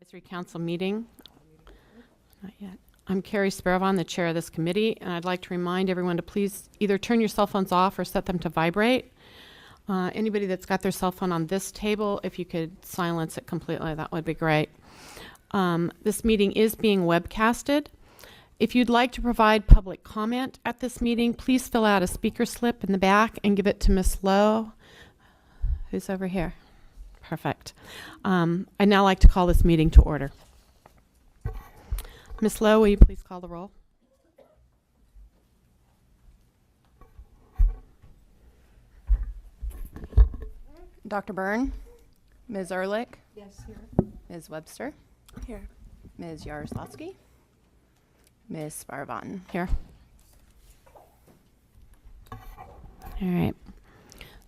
Advisory Council meeting. Not yet. I'm Carrie Sparravon, the chair of this committee, and I'd like to remind everyone to please either turn your cell phones off or set them to vibrate. Anybody that's got their cell phone on this table, if you could silence it completely, that would be great. This meeting is being webcasted. If you'd like to provide public comment at this meeting, please fill out a speaker slip in the back and give it to Ms. Lowe, who's over here. Perfect. I'd now like to call this meeting to order. Ms. Lowe, will you please call the roll? Dr. Byrne, Ms. Ehrlich, Yes, here. Ms. Webster, Here. Ms. Jaroslawski, Ms. Sparravon. Here. All right.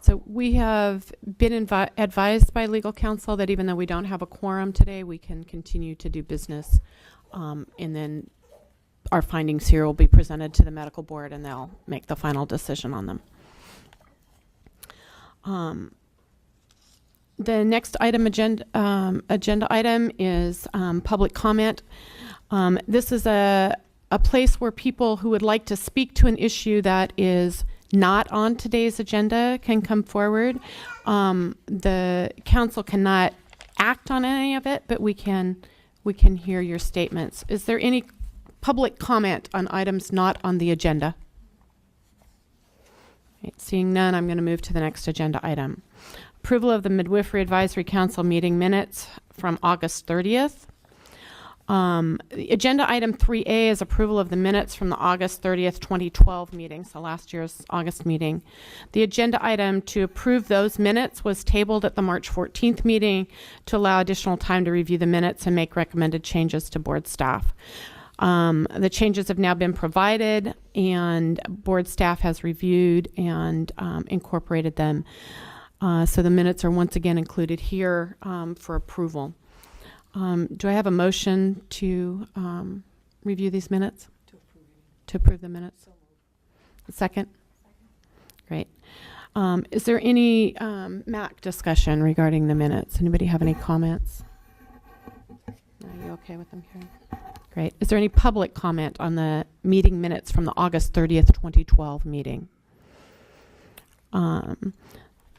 So we have been advised by legal counsel that even though we don't have a quorum today, we can continue to do business. And then our findings here will be presented to the medical board and they'll make the final decision on them. The next item agenda item is public comment. This is a place where people who would like to speak to an issue that is not on today's agenda can come forward. The council cannot act on any of it, but we can hear your statements. Is there any public comment on items not on the agenda? Right, seeing none, I'm going to move to the next agenda item. Approval of the Midwifery Advisory Council meeting minutes from August 30th. The agenda item 3A is approval of the minutes from the August 30th, 2012 meeting, so last year's August meeting. The agenda item to approve those minutes was tabled at the March 14th meeting to allow additional time to review the minutes and make recommended changes to board staff. The changes have now been provided and board staff has reviewed and incorporated them. So the minutes are once again included here for approval. Do I have a motion to review these minutes? To approve the minutes? A second? Great. Is there any MAC discussion regarding the minutes? Anybody have any comments? Are you okay with them, Karen? Great. Is there any public comment on the meeting minutes from the August 30th, 2012 meeting?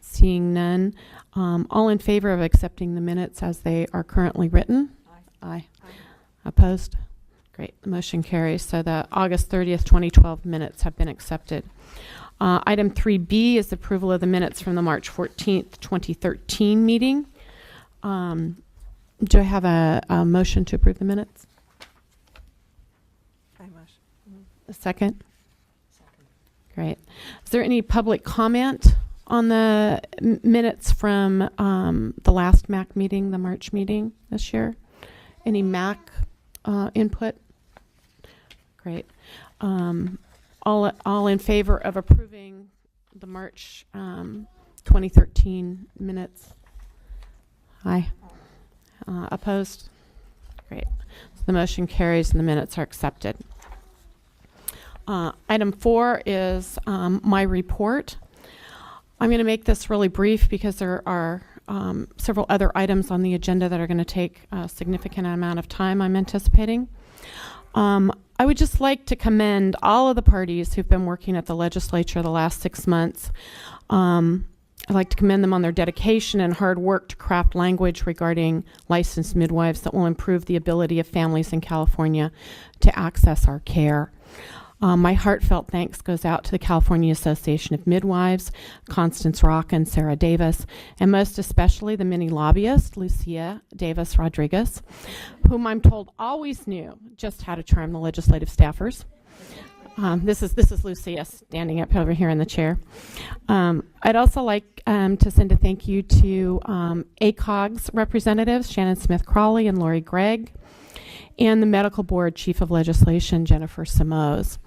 Seeing none, all in favor of accepting the minutes as they are currently written? Aye. Aye. Opposed? Great. The motion carries. So the August 30th, 2012 minutes have been accepted. Item 3B is approval of the minutes from the March 14th, 2013 meeting. Do I have a motion to approve the minutes? I motion. A second? Second. Great. Is there any public comment on the minutes from the last MAC meeting, the March meeting this year? Any MAC input? Great. All in favor of approving the March 2013 minutes? Aye. Opposed? Great. So the motion carries and the minutes are accepted. Item 4 is my report. I'm going to make this really brief because there are several other items on the agenda that are going to take a significant amount of time, I'm anticipating. I would just like to commend all of the parties who've been working at the legislature the last 6 months. I'd like to commend them on their dedication and hard work to craft language regarding licensed midwives that will improve the ability of families in California to access our care. My heartfelt thanks goes out to the California Association of Midwives, Constance Rock and Sarah Davis, and most especially the many lobbyists, Lucia Davis Rodriguez, whom I'm told always knew just how to charm the legislative staffers. This is Lucia standing up over here in the chair. I'd also like to send a thank you to ACOG's representatives, Shannon Smith-Crawley and Lori Gregg, and the Medical Board Chief of Legislation, Jennifer Simoes.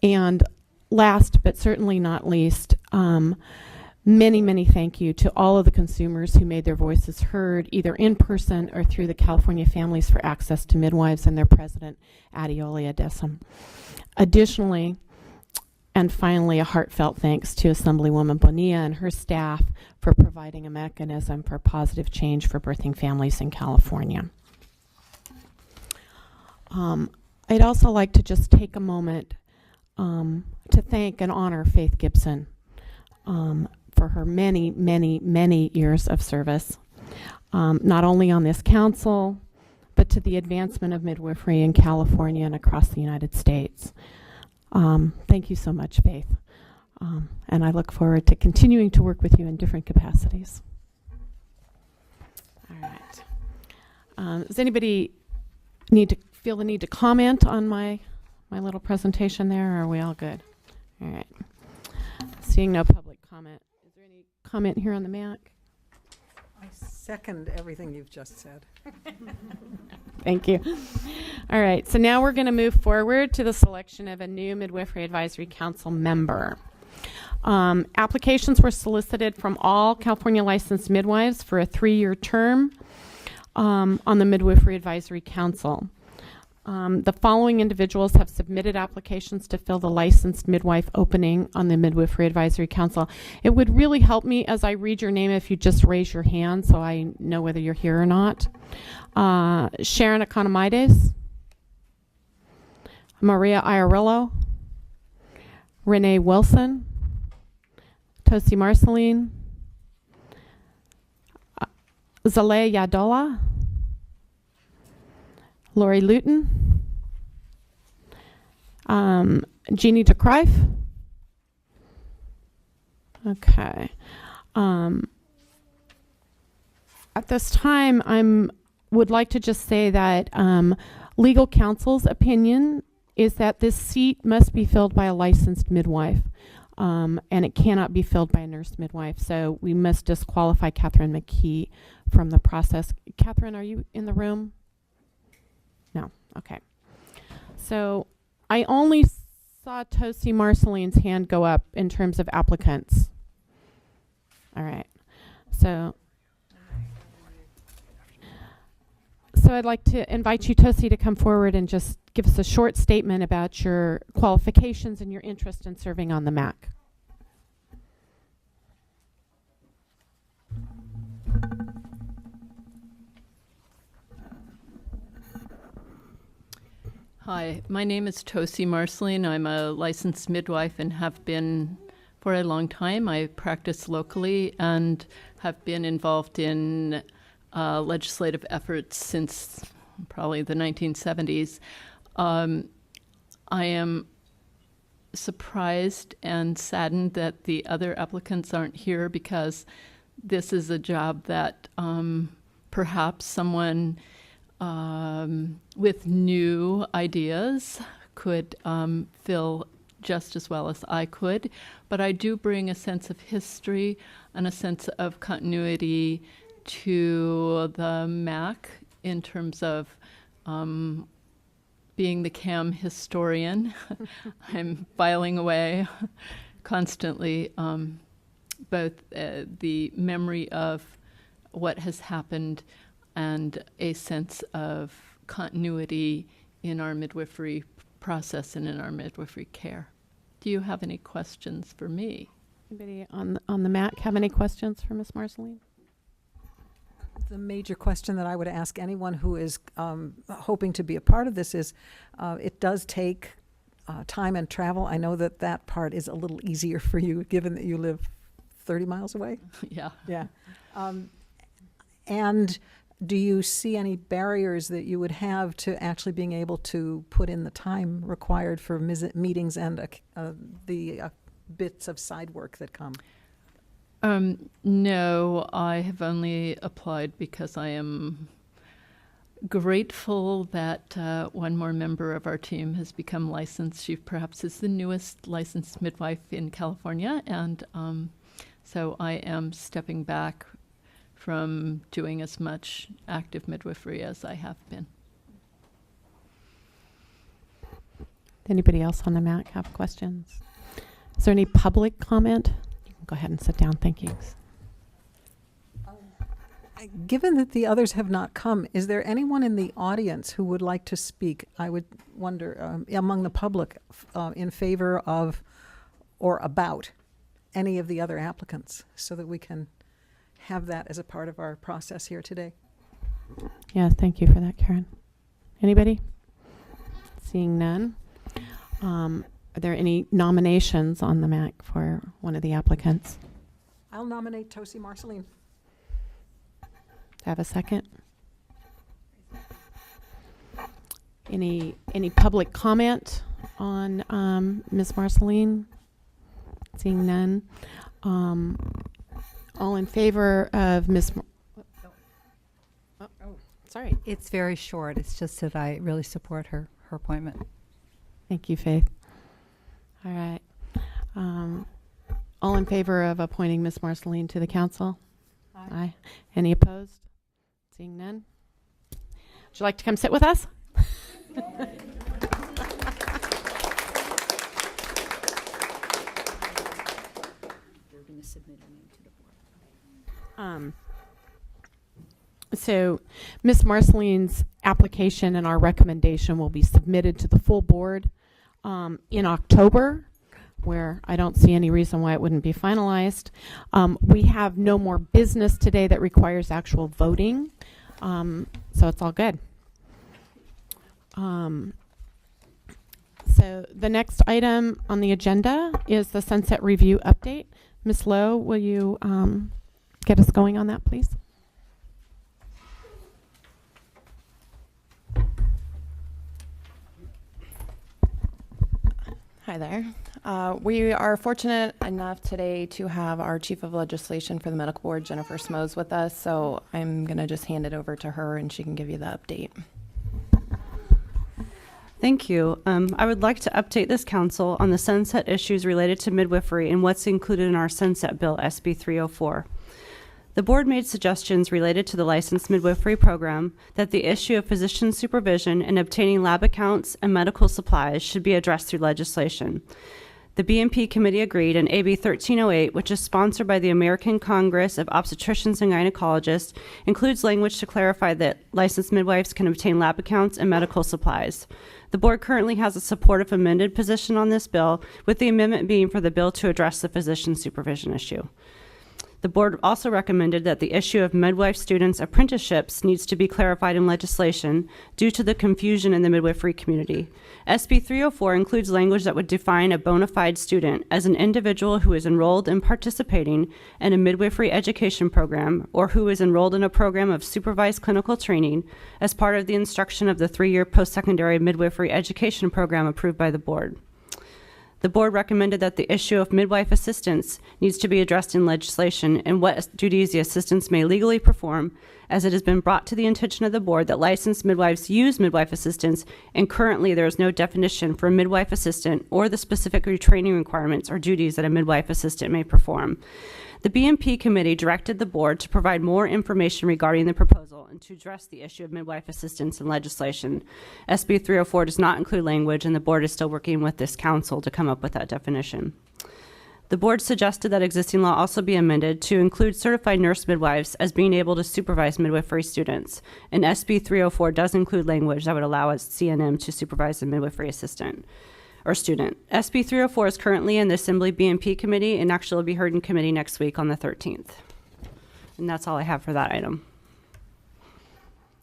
And last but certainly not least, many thank you to all of the consumers who made their voices heard either in person or through the California Families for Access to Midwives and their president, Adiolia Desam. Additionally, And finally, a heartfelt thanks to Assemblywoman Bonilla and her staff for providing a mechanism for positive change for birthing families in California. I'd also like to just take a moment to thank and honor Faith Gibson for her many, many, many years of service, not only on this council, but to the advancement of midwifery in California and across the United States. Thank you so much, Faith. And I look forward to continuing to work with you in different capacities. All right. Does anybody feel the need to comment on my little presentation there, or are we all good? All right. Seeing no public comment. Is there any comment here on the MAC? I second everything you've just said. Thank you. All right, so now we're going to move forward to the selection of a new Midwifery Advisory Council member. Applications were solicited from all California licensed midwives for a 3-year term on the Midwifery Advisory Council. The following individuals have submitted applications to fill the licensed midwife opening on the Midwifery Advisory Council. It would really help me as I read your name if you just raise your hand so I know whether you're here or not. Sharon Economides, Maria Iorillo, Renee Wilson, Tosi Marceline, Zaleh Yadola, Lori Luton, Jeannie DeCrife. Okay. At this time, would like to just say that legal counsel's opinion is that this seat must be filled by a licensed midwife, and it cannot be filled by a nurse midwife. So we must disqualify Catherine McKee from the process. Catherine, are you in the room? No. Okay. So I only saw Tosi Marceline's hand go up in terms of applicants. All right. So I'd like to invite you, Tosi, to come forward and just give us a short statement about your qualifications and your interest in serving on the MAC. Hi, my name is Tosi Marceline. I'm a licensed midwife and have been for a long time. I practice locally and have been involved in legislative efforts since probably the 1970s. I am surprised and saddened that the other applicants aren't here because this is a job that perhaps someone with new ideas could fill just as well as I could. But I do bring a sense of history and a sense of continuity to the MAC in terms of being the CAM historian. I'm filing away constantly both the memory of what has happened and a sense of continuity in our midwifery process and in our midwifery care. Do you have any questions for me? Anybody on the MAC have any questions for Ms. Marceline? The major question that I would ask anyone who is hoping to be a part of this is, it does take time and travel. I know that part is a little easier for you, given that you live 30 miles away. Yeah. Yeah. And do you see any barriers that you would have to actually being able to put in the time required for meetings and the bits of side work that come? No, I have only applied because I am grateful that one more member of our team has become licensed. She perhaps is the newest licensed midwife in California, and so I am stepping back from doing as much active midwifery as I have been. Anybody else on the MAC have questions? Is there any public comment? You can go ahead and sit down. Thank you. Given that the others have not come, is there anyone in the audience who would like to speak? I would wonder, among the public, in favor of or about any of the other applicants so that we can have that as a part of our process here today. Yeah, thank you for that, Karen. Anybody? Seeing none. Are there any nominations on the MAC for one of the applicants? I'll nominate Tosi Marceline. Have a second? Any public comment on Ms. Marceline? Seeing none. All in favor of Ms. Sorry. It's very short. It's just that I really support her appointment. Thank you, Faith. All right. All in favor of appointing Ms. Marceline to the council? Aye. Any opposed? Seeing none. Would you like to come sit with us? We're going to submit a name to the board. So Ms. Marceline's application and our recommendation will be submitted to the full board in October, where I don't see any reason why it wouldn't be finalized. We have no more business today that requires actual voting, so it's all good. So the next item on the agenda is the Sunset Review update. Ms. Lowe, will you get us going on that, please? Hi there. We are fortunate enough today to have our Chief of Legislation for the Medical Board, Jennifer Smoes, with us. So I'm going to just hand it over to her and she can give you the update. Thank you. I would like to update this council on the sunset issues related to midwifery and what's included in our sunset bill, SB 304. The board made suggestions related to the licensed midwifery program that the issue of physician supervision and obtaining lab accounts and medical supplies should be addressed through legislation. The BMP committee agreed, and AB 1308, which is sponsored by the American Congress of Obstetricians and Gynecologists, includes language to clarify that licensed midwives can obtain lab accounts and medical supplies. The board currently has a supportive amended position on this bill, with the amendment being for the bill to address the physician supervision issue. The board also recommended that the issue of midwife students' apprenticeships needs to be clarified in legislation due to the confusion in the midwifery community. SB 304 includes language that would define a bona fide student as an individual who is enrolled and participating in a midwifery education program or who is enrolled in a program of supervised clinical training as part of the instruction of the 3-year post-secondary midwifery education program approved by the board. The board recommended that the issue of midwife assistance needs to be addressed in legislation and what duties the assistants may legally perform, as it has been brought to the attention of the board that licensed midwives use midwife assistants, and currently there is no definition for a midwife assistant or the specific retraining requirements or duties that a midwife assistant may perform. The BMP committee directed the board to provide more information regarding the proposal and to address the issue of midwife assistance in legislation. SB 304 does not include language, and the board is still working with this council to come up with that definition. The board suggested that existing law also be amended to include certified nurse midwives as being able to supervise midwifery students, and SB 304 does include language that would allow a CNM to supervise a midwifery assistant or student. SB 304 is currently in the Assembly BMP committee and actually will be heard in committee next week on the 13th. And that's all I have for that item.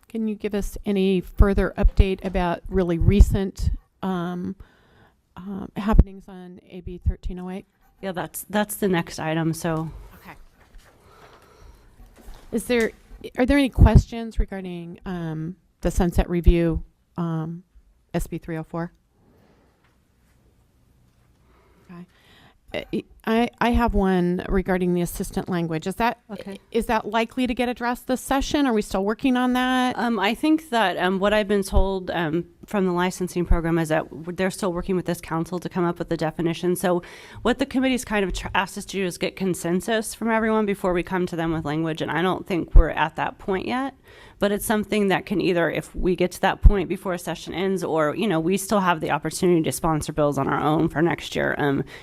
Can you give us any further update about really recent happenings on AB 1308? Yeah, that's the next item. So, Okay. Are there any questions regarding the Sunset Review, SB 304? Okay. I have one regarding the assistant language. Is that likely to get addressed this session? Are we still working on that? I think that what I've been told from the licensing program is that they're still working with this council to come up with the definition. So what the committee's kind of asked us to do is get consensus from everyone before we come to them with language, and I don't think we're at that point yet. But it's something that can either, if we get to that point before a session ends, or, we still have the opportunity to sponsor bills on our own for next year.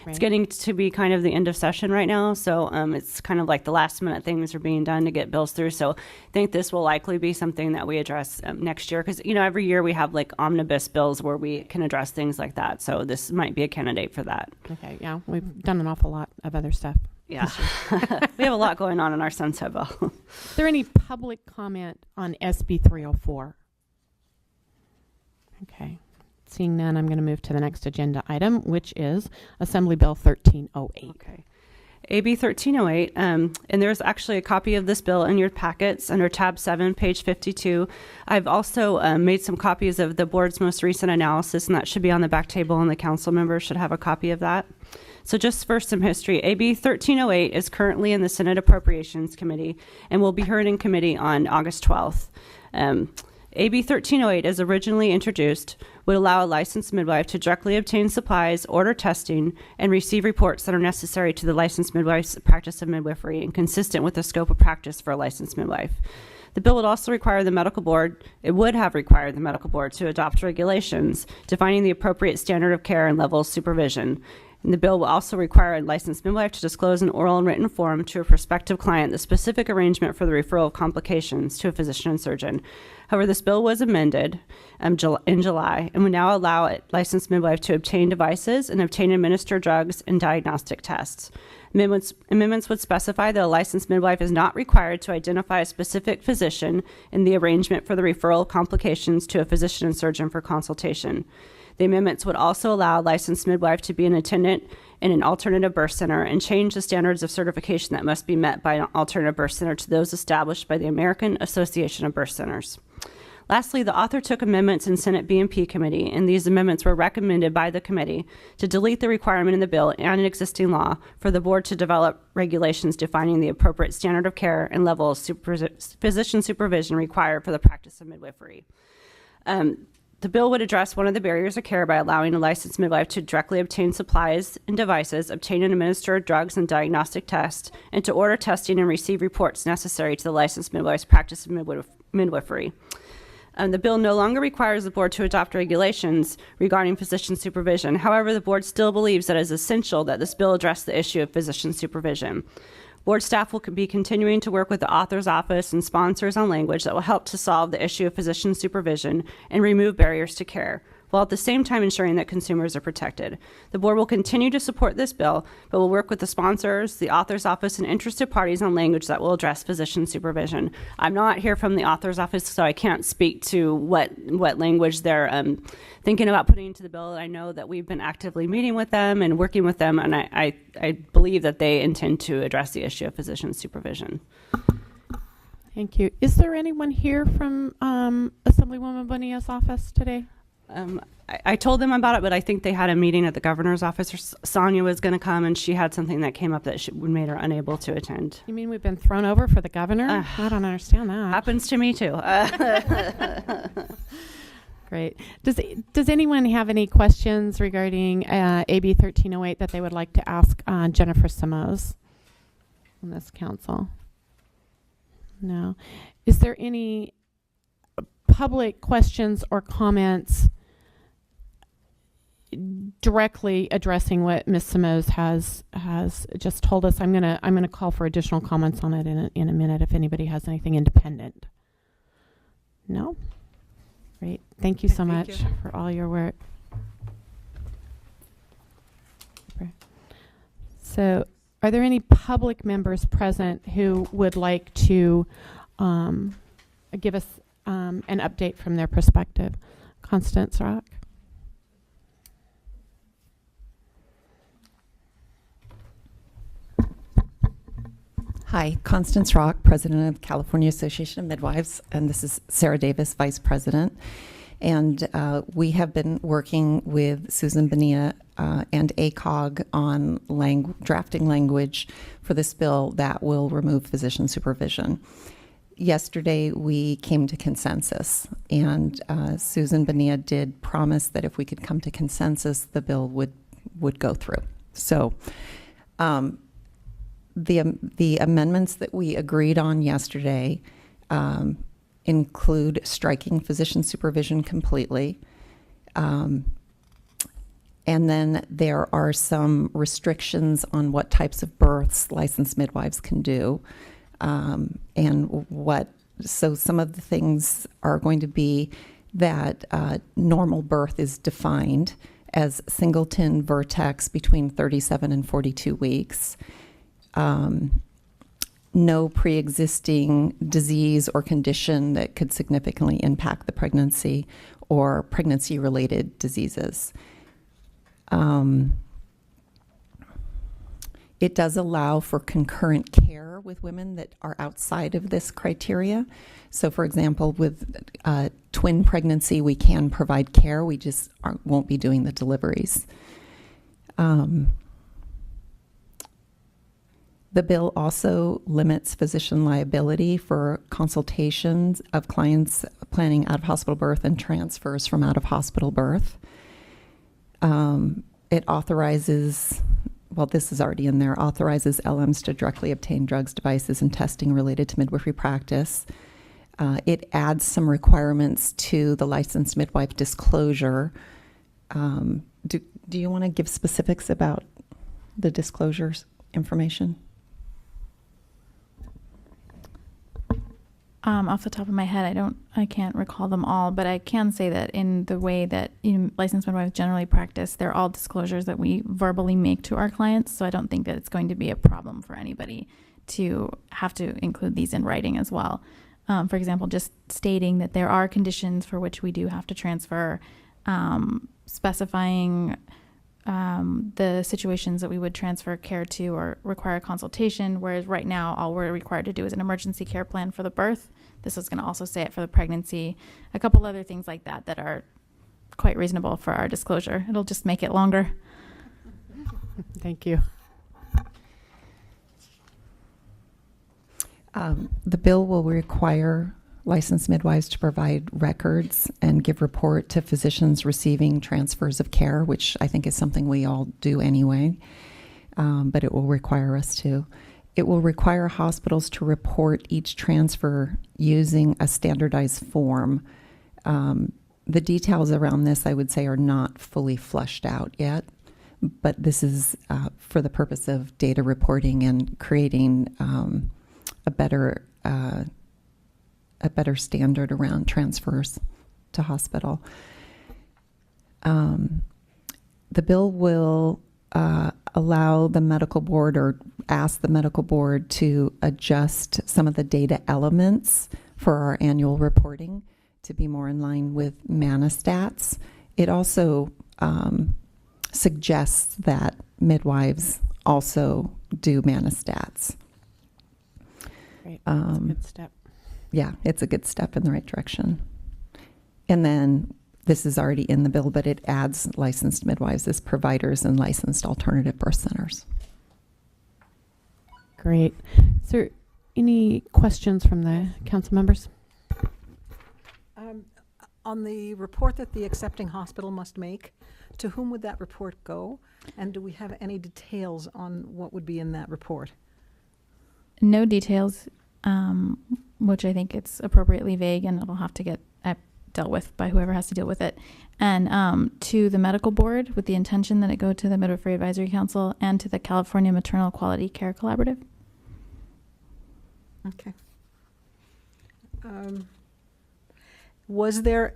It's getting to be kind of the end of legislative session right now, so it's kind of like the last minute things are being done to get bills through. So I think this will likely be something that we address next year, because every year we have like omnibus bills where we can address things like that. So this might be a candidate for that. Okay, yeah, we've done an awful lot of other stuff. Yeah, we have a lot going on in our sunset bill. Is there any public comment on SB 304? Okay. Seeing none, I'm going to move to the next agenda item, which is Assembly Bill 1308. Okay. AB 1308, and there's actually a copy of this bill in your packets under tab 7, page 52. I've also made some copies of the board's most recent analysis, and that should be on the back table, and the council members should have a copy of that. So just for some history, AB 1308 is currently in the Senate Appropriations Committee and will be heard in committee on August 12th. AB 1308, as originally introduced, would allow a licensed midwife to directly obtain supplies, order testing, and receive reports that are necessary to the licensed midwife's practice of midwifery and consistent with the scope of practice for a licensed midwife. The bill would also require the medical board, it would have required the medical board to adopt regulations defining the appropriate standard of care and level of supervision. And the bill will also require a licensed midwife to disclose in oral and written form to a prospective client the specific arrangement for the referral of complications to a physician and surgeon. However, this bill was amended in July and would now allow a licensed midwife to obtain devices and obtain and administer drugs and diagnostic tests. Amendments would specify that a licensed midwife is not required to identify a specific physician in the arrangement for the referral of complications to a physician and surgeon for consultation. The amendments would also allow a licensed midwife to be an attendant in an alternative birth center and change the standards of certification that must be met by an alternative birth center to those established by the American Association of Birth Centers. Lastly, the author took amendments in Senate B&P committee, and these amendments were recommended by the committee to delete the requirement in the bill and an existing law for the board to develop regulations defining the appropriate standard of care and level of physician supervision required for the practice of midwifery. The bill would address one of the barriers of care by allowing a licensed midwife to directly obtain supplies and devices, obtain and administer drugs and diagnostic tests, and to order testing and receive reports necessary to the licensed midwife's practice of midwifery. The bill no longer requires the board to adopt regulations regarding physician supervision. However, the board still believes that it is essential that this bill address the issue of physician supervision. Board staff will be continuing to work with the author's office and sponsors on language that will help to solve the issue of physician supervision and remove barriers to care, while at the same time ensuring that consumers are protected. The board will continue to support this bill, but will work with the sponsors, the author's office, and interested parties on language that will address physician supervision. I'm not here from the author's office, so I can't speak to what language they're thinking about putting into the bill. I know that we've been actively meeting with them and working with them, and I believe that they intend to address the issue of physician supervision. Thank you. Is there anyone here from Assemblywoman Bonilla's office today? I told them about it, but I think they had a meeting at the governor's office. Or Sonia was going to come, and she had something that came up that made her unable to attend. You mean we've been thrown over for the governor? I don't understand that. Happens to me too. Great. Does anyone have any questions regarding AB 1308 that they would like to ask Jennifer Simoes on this council? No. Is there any public questions or comments directly addressing what Ms. Simoes has just told us? I'm gonna call for additional comments on it in a minute if anybody has anything independent. No? Great. Thank you so much for all your work. So, are there any public members present who would like to give us an update from their perspective? Constance Rock. Hi, Constance Rock, President of California Association of Midwives, and this is Sarah Davis, Vice President. And we have been working with Susan Bonilla and ACOG on drafting language for this bill that will remove physician supervision. Yesterday, we came to consensus, and Susan Bonilla did promise that if we could come to consensus, the bill would go through. So the amendments that we agreed on yesterday include striking physician supervision completely, And then there are some restrictions on what types of births licensed midwives can do. So some of the things are going to be that normal birth is defined as singleton vertex between 37 and 42 weeks. No pre-existing disease or condition that could significantly impact the pregnancy or pregnancy-related diseases. It does allow for concurrent care with women that are outside of this criteria. So, for example, with twin pregnancy, we can provide care. We just won't be doing the deliveries. The bill also limits physician liability for consultations of clients planning out-of-hospital birth and transfers from out-of-hospital birth. It authorizes, well, this is already in there, authorizes LMs to directly obtain drugs, devices, and testing related to midwifery practice. It adds some requirements to the licensed midwife disclosure. Do you want to give specifics about the disclosures information? Off the top of my head, I can't recall them all, but I can say that in the way that licensed midwives generally practice, they're all disclosures that we verbally make to our clients. So I don't think that it's going to be a problem for anybody to have to include these in writing as well. For example, just stating that there are conditions for which we do have to transfer, specifying the situations that we would transfer care to or require consultation, whereas right now all we're required to do is an emergency care plan for the birth. This is going to also say it for the pregnancy. A couple other things like that that are quite reasonable for our disclosure. It'll just make it longer. Thank you. The bill will require licensed midwives to provide records and give report to physicians receiving transfers of care, which I think is something we all do anyway, but it will require us to. It will require hospitals to report each transfer using a standardized form. The details around this, I would say, are not fully fleshed out yet, but this is for the purpose of data reporting and creating a better standard around transfers to hospital. The bill will allow the medical board or ask the medical board to adjust some of the data elements for our annual reporting to be more in line with MANISTATS. It also suggests that midwives also do MANISTATS. Great. That's a good step. Yeah, it's a good step in the right direction. And then this is already in the bill, but it adds licensed midwives as providers and licensed alternative birth centers. Great. Is there any questions from the council members? On the report that the accepting hospital must make, to whom would that report go? And do we have any details on what would be in that report? No details, which I think it's appropriately vague and it'll have to get dealt with by whoever has to deal with it. And to the medical board with the intention that it go to the Midwifery Advisory Council and to the California Maternal Quality Care Collaborative. Okay. Was there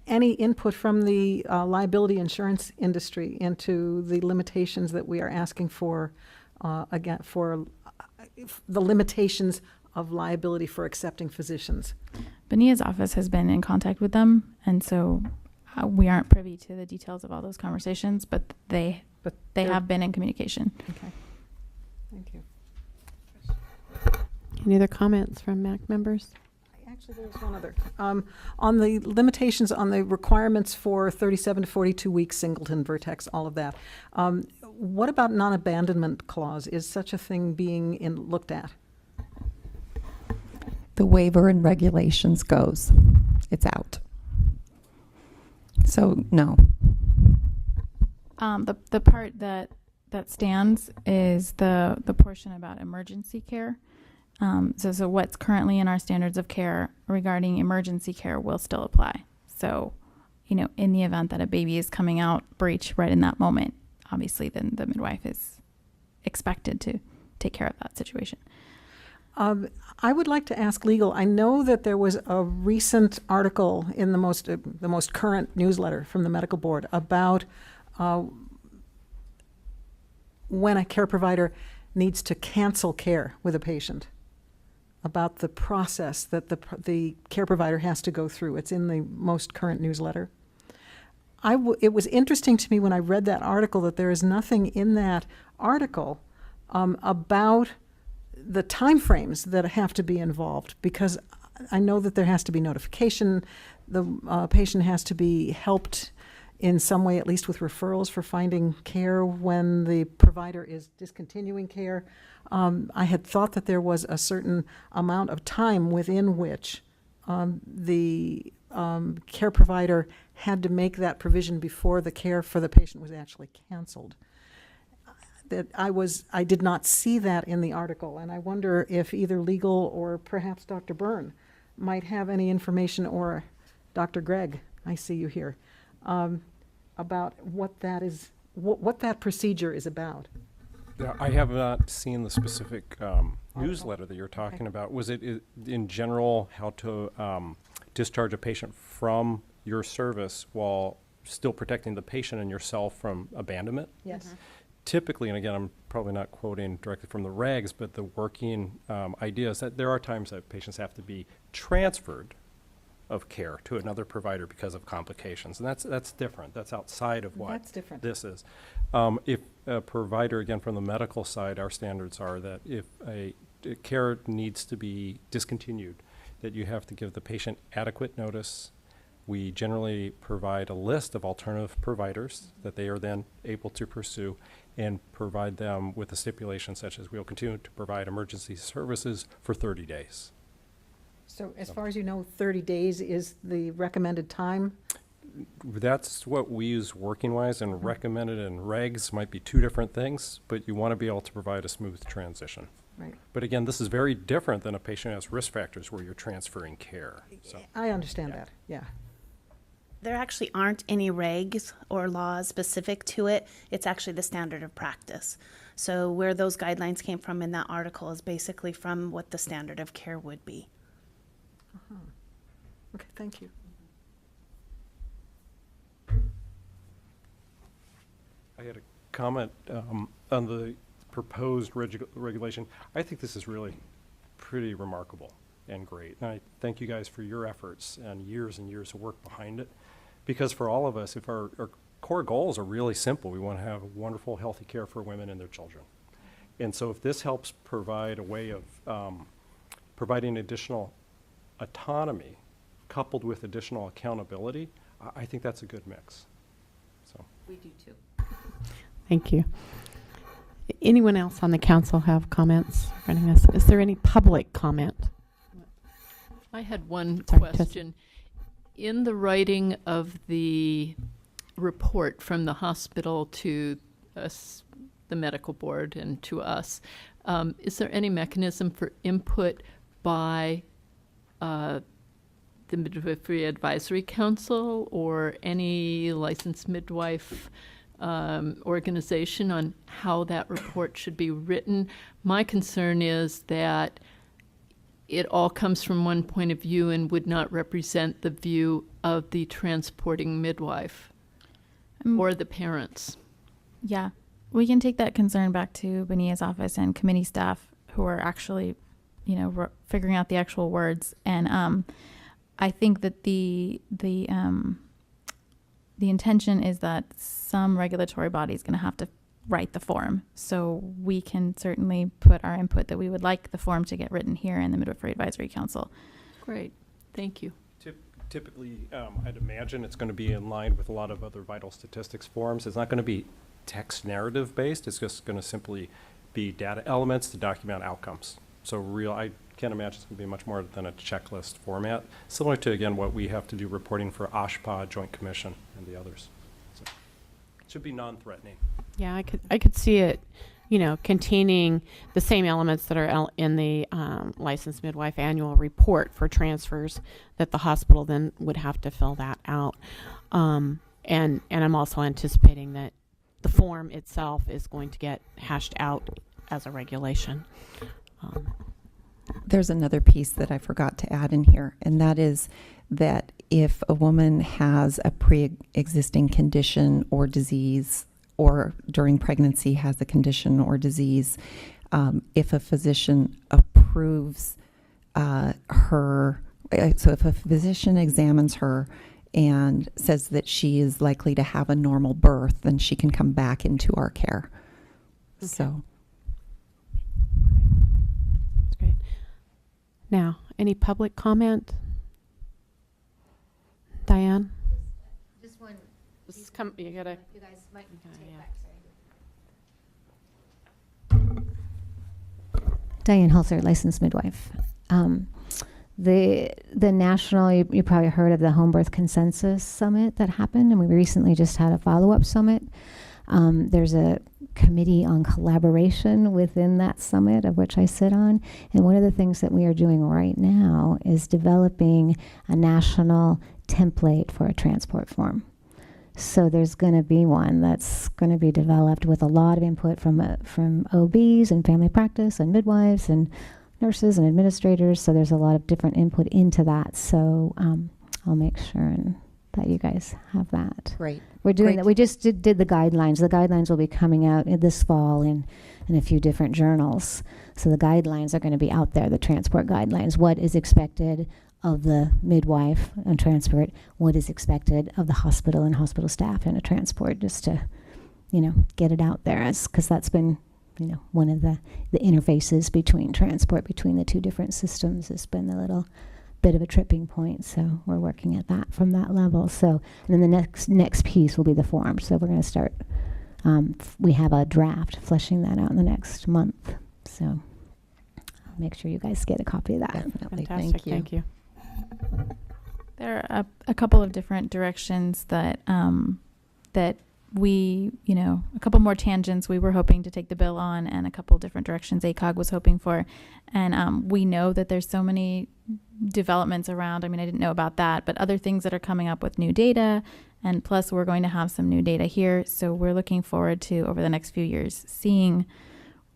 any input from the liability insurance industry into the limitations that we are asking for, again, for the limitations of liability for accepting physicians? Benia's office has been in contact with them, and so we aren't privy to the details of all those conversations, but they have been in communication. Okay. Thank you. Any other comments from MAC members? Actually, there was one other. On the limitations on the requirements for 37 to 42 weeks, singleton, vertex, all of that. What about non-abandonment clause? Is such a thing being looked at? The waiver and regulations goes. It's out. So, no. The part that stands is the portion about emergency care. So what's currently in our standards of care regarding emergency care will still apply. So, in the event that a baby is coming out breech right in that moment, obviously then the midwife is expected to take care of that situation. I would like to ask legal. I know that there was a recent article in the most current newsletter from the medical board about when a care provider needs to cancel care with a patient, about the process that the care provider has to go through. It's in the most current newsletter. It was interesting to me when I read that article that there is nothing in that article about the timeframes that have to be involved, because I know that there has to be notification, the patient has to be helped in some way, at least with referrals for finding care when the provider is discontinuing care. I had thought that there was a certain amount of time within which the care provider had to make that provision before the care for the patient was actually canceled. I did not see that in the article, and I wonder if either legal or perhaps Dr. Byrne might have any information, or Dr. Gregg, I see you here, about what that is, what that procedure is about. Yeah, I have not seen the specific newsletter that you're talking about. Was it in general how to discharge a patient from your service while still protecting the patient and yourself from abandonment? Yes. Mm-hmm. Typically, and again, I'm probably not quoting directly from the regs, but the working idea is that there are times that patients have to be transferred of care to another provider because of complications, and that's different. That's outside of what That's different. this is. If a provider, again, from the medical side, our standards are that if a care needs to be discontinued, that you have to give the patient adequate notice. We generally provide a list of alternative providers that they are then able to pursue, and provide them with a stipulation such as we'll continue to provide emergency services for 30 days. So as far as you know, 30 days is the recommended time? That's what we use working-wise, and recommended and regs might be two different things, but you want to be able to provide a smooth transition. Right. But again, this is very different than a patient who has risk factors where you're transferring care. So. I understand Yeah. that, yeah. There actually aren't any regs or laws specific to it. It's actually the standard of practice. So where those guidelines came from in that article is basically from what the standard of care would be. Okay, thank you. I had a comment on the proposed regulation. I think this is really pretty remarkable and great. And I thank you guys for your efforts and years of work behind it. Because for all of us, if our core goals are really simple, we want to have wonderful, healthy care for women and their children. And so if this helps provide a way of providing additional autonomy coupled with additional accountability, I think that's a good mix. So. We do too. Thank you. Anyone else on the council have comments regarding this? Is there any public comment? I had one Sorry, question. In the writing of the report from the hospital to us, the medical board, and to us, is there any mechanism for input by the Midwifery Advisory Council or any licensed midwife organization on how that report should be written? My concern is that it all comes from one point of view and would not represent the view of the transporting midwife or the parents. Yeah, we can take that concern back to Benia's office and committee staff who are actually, figuring out the actual words. And I think that the intention is that some regulatory body is going to have to write the form. So we can certainly put our input that we would like the form to get written here in the Midwifery Advisory Council. Great, thank you. Typically, I'd imagine it's going to be in line with a lot of other vital statistics forms. It's not going to be text narrative based. It's just going to simply be data elements to document outcomes. So I can't imagine it's going to be much more than a checklist format, similar to, again, what we have to do reporting for OSHPA, Joint Commission, and the others. So it should be non-threatening. Yeah, I could see it, containing the same elements that are in the licensed midwife annual report for transfers, that the hospital then would have to fill that out. And I'm also anticipating that the form itself is going to get hashed out as a regulation. There's another piece that I forgot to add in here, and that is that if a woman has a pre-existing condition or disease, or during pregnancy has a condition or disease, if a physician approves her, so if a physician examines her and says that she is likely to have a normal birth, then she can come back into our care. Okay. So. That's great. Now, any public comment? Diane? Just one. Just come, you gotta. You guys might take yeah. back, sorry. Diane Hulser, licensed midwife. The national, you probably heard of the Home Birth Consensus Summit that happened, and we recently just had a follow-up summit. There's a committee on collaboration within that summit, of which I sit on, and one of the things that we are doing right now is developing a national template for a transport form. So there's going to be one that's going to be developed with a lot of input from OBs and family practice and midwives and nurses and administrators. So there's a lot of different input into that. So I'll make sure that you guys have that. Great. We're doing Great. that. We just did the guidelines. The guidelines will be coming out this fall in a few different journals. So the guidelines are going to be out there, the transport guidelines. What is expected of the midwife and transport? What is expected of the hospital and hospital staff in a transport, just to, get it out there, because that's been, one of the interfaces between transport, between the two different systems, has been a little bit of a tripping point. So we're working at that from that level. So, and then the next piece will be the form. So we're going to start, we have a draft fleshing that out in the next month. So I'll make sure you guys get a copy of that. Definitely. Fantastic. Thank you. There are a couple of different directions that we, a couple more tangents we were hoping to take the bill on, and a couple different directions ACOG was hoping for. And we know that there's so many developments around. I mean, I didn't know about that, but other things that are coming up with new data, and plus we're going to have some new data here. So we're looking forward to, over the next few years, seeing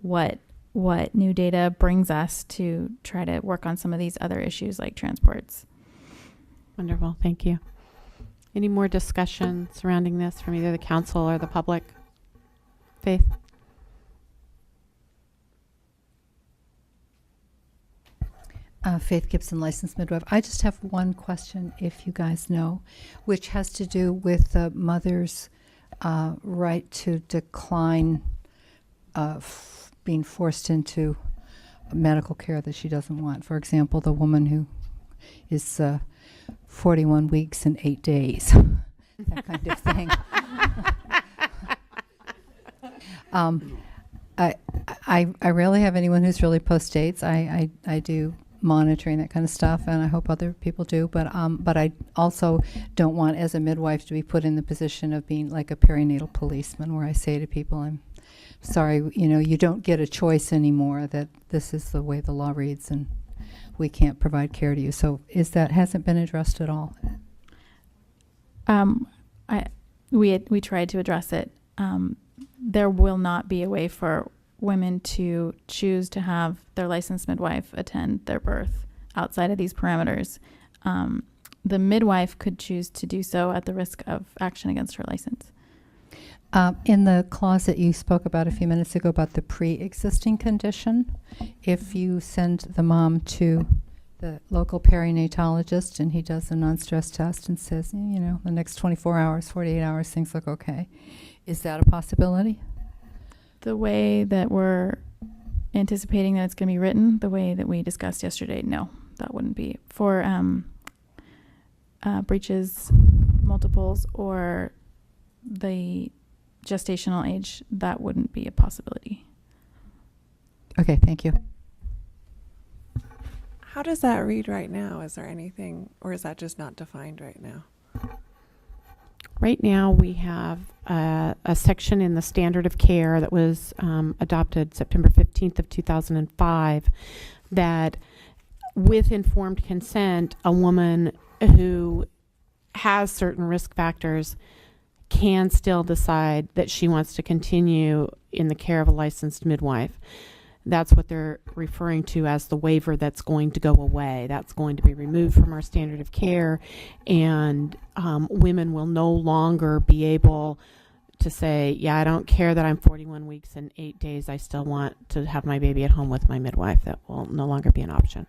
what new data brings us to try to work on some of these other issues like transports. Wonderful. Thank you. Any more discussion surrounding this from either the council or the public? Faith? Faith Gibson, licensed midwife. I just have one question, if you guys know, which has to do with the mother's right to decline being forced into medical care that she doesn't want. For example, the woman who is 41 weeks and 8 days, that kind of thing. I rarely have anyone who's really post dates. I do monitoring, that kind of stuff, and I hope other people do. But I also don't want, as a midwife, to be put in the position of being like a perinatal policeman, where I say to people, I'm sorry, you don't get a choice anymore, that this is the way the law reads, and we can't provide care to you. So hasn't been addressed at all? We tried to address it. There will not be a way for women to choose to have their licensed midwife attend their birth outside of these parameters. The midwife could choose to do so at the risk of action against her license. In the clause that you spoke about a few minutes ago about the pre-existing condition, if you send the mom to the local perinatologist and he does a non-stress test and says, the next 24 hours, 48 hours, things look okay, is that a possibility? The way that we're anticipating that it's going to be written, the way that we discussed yesterday, no, that wouldn't be. For breaches, multiples, or the gestational age, that wouldn't be a possibility. Okay, thank you. How does that read right now? Is there anything, or is that just not defined right now? Right now, we have a section in the standard of care that was adopted September 15th of 2005 that, with informed consent, a woman who has certain risk factors can still decide that she wants to continue in the care of a licensed midwife. That's what they're referring to as the waiver that's going to go away. That's going to be removed from our standard of care, and women will no longer be able to say, yeah, I don't care that I'm 41 weeks and 8 days. I still want to have my baby at home with my midwife. That will no longer be an option.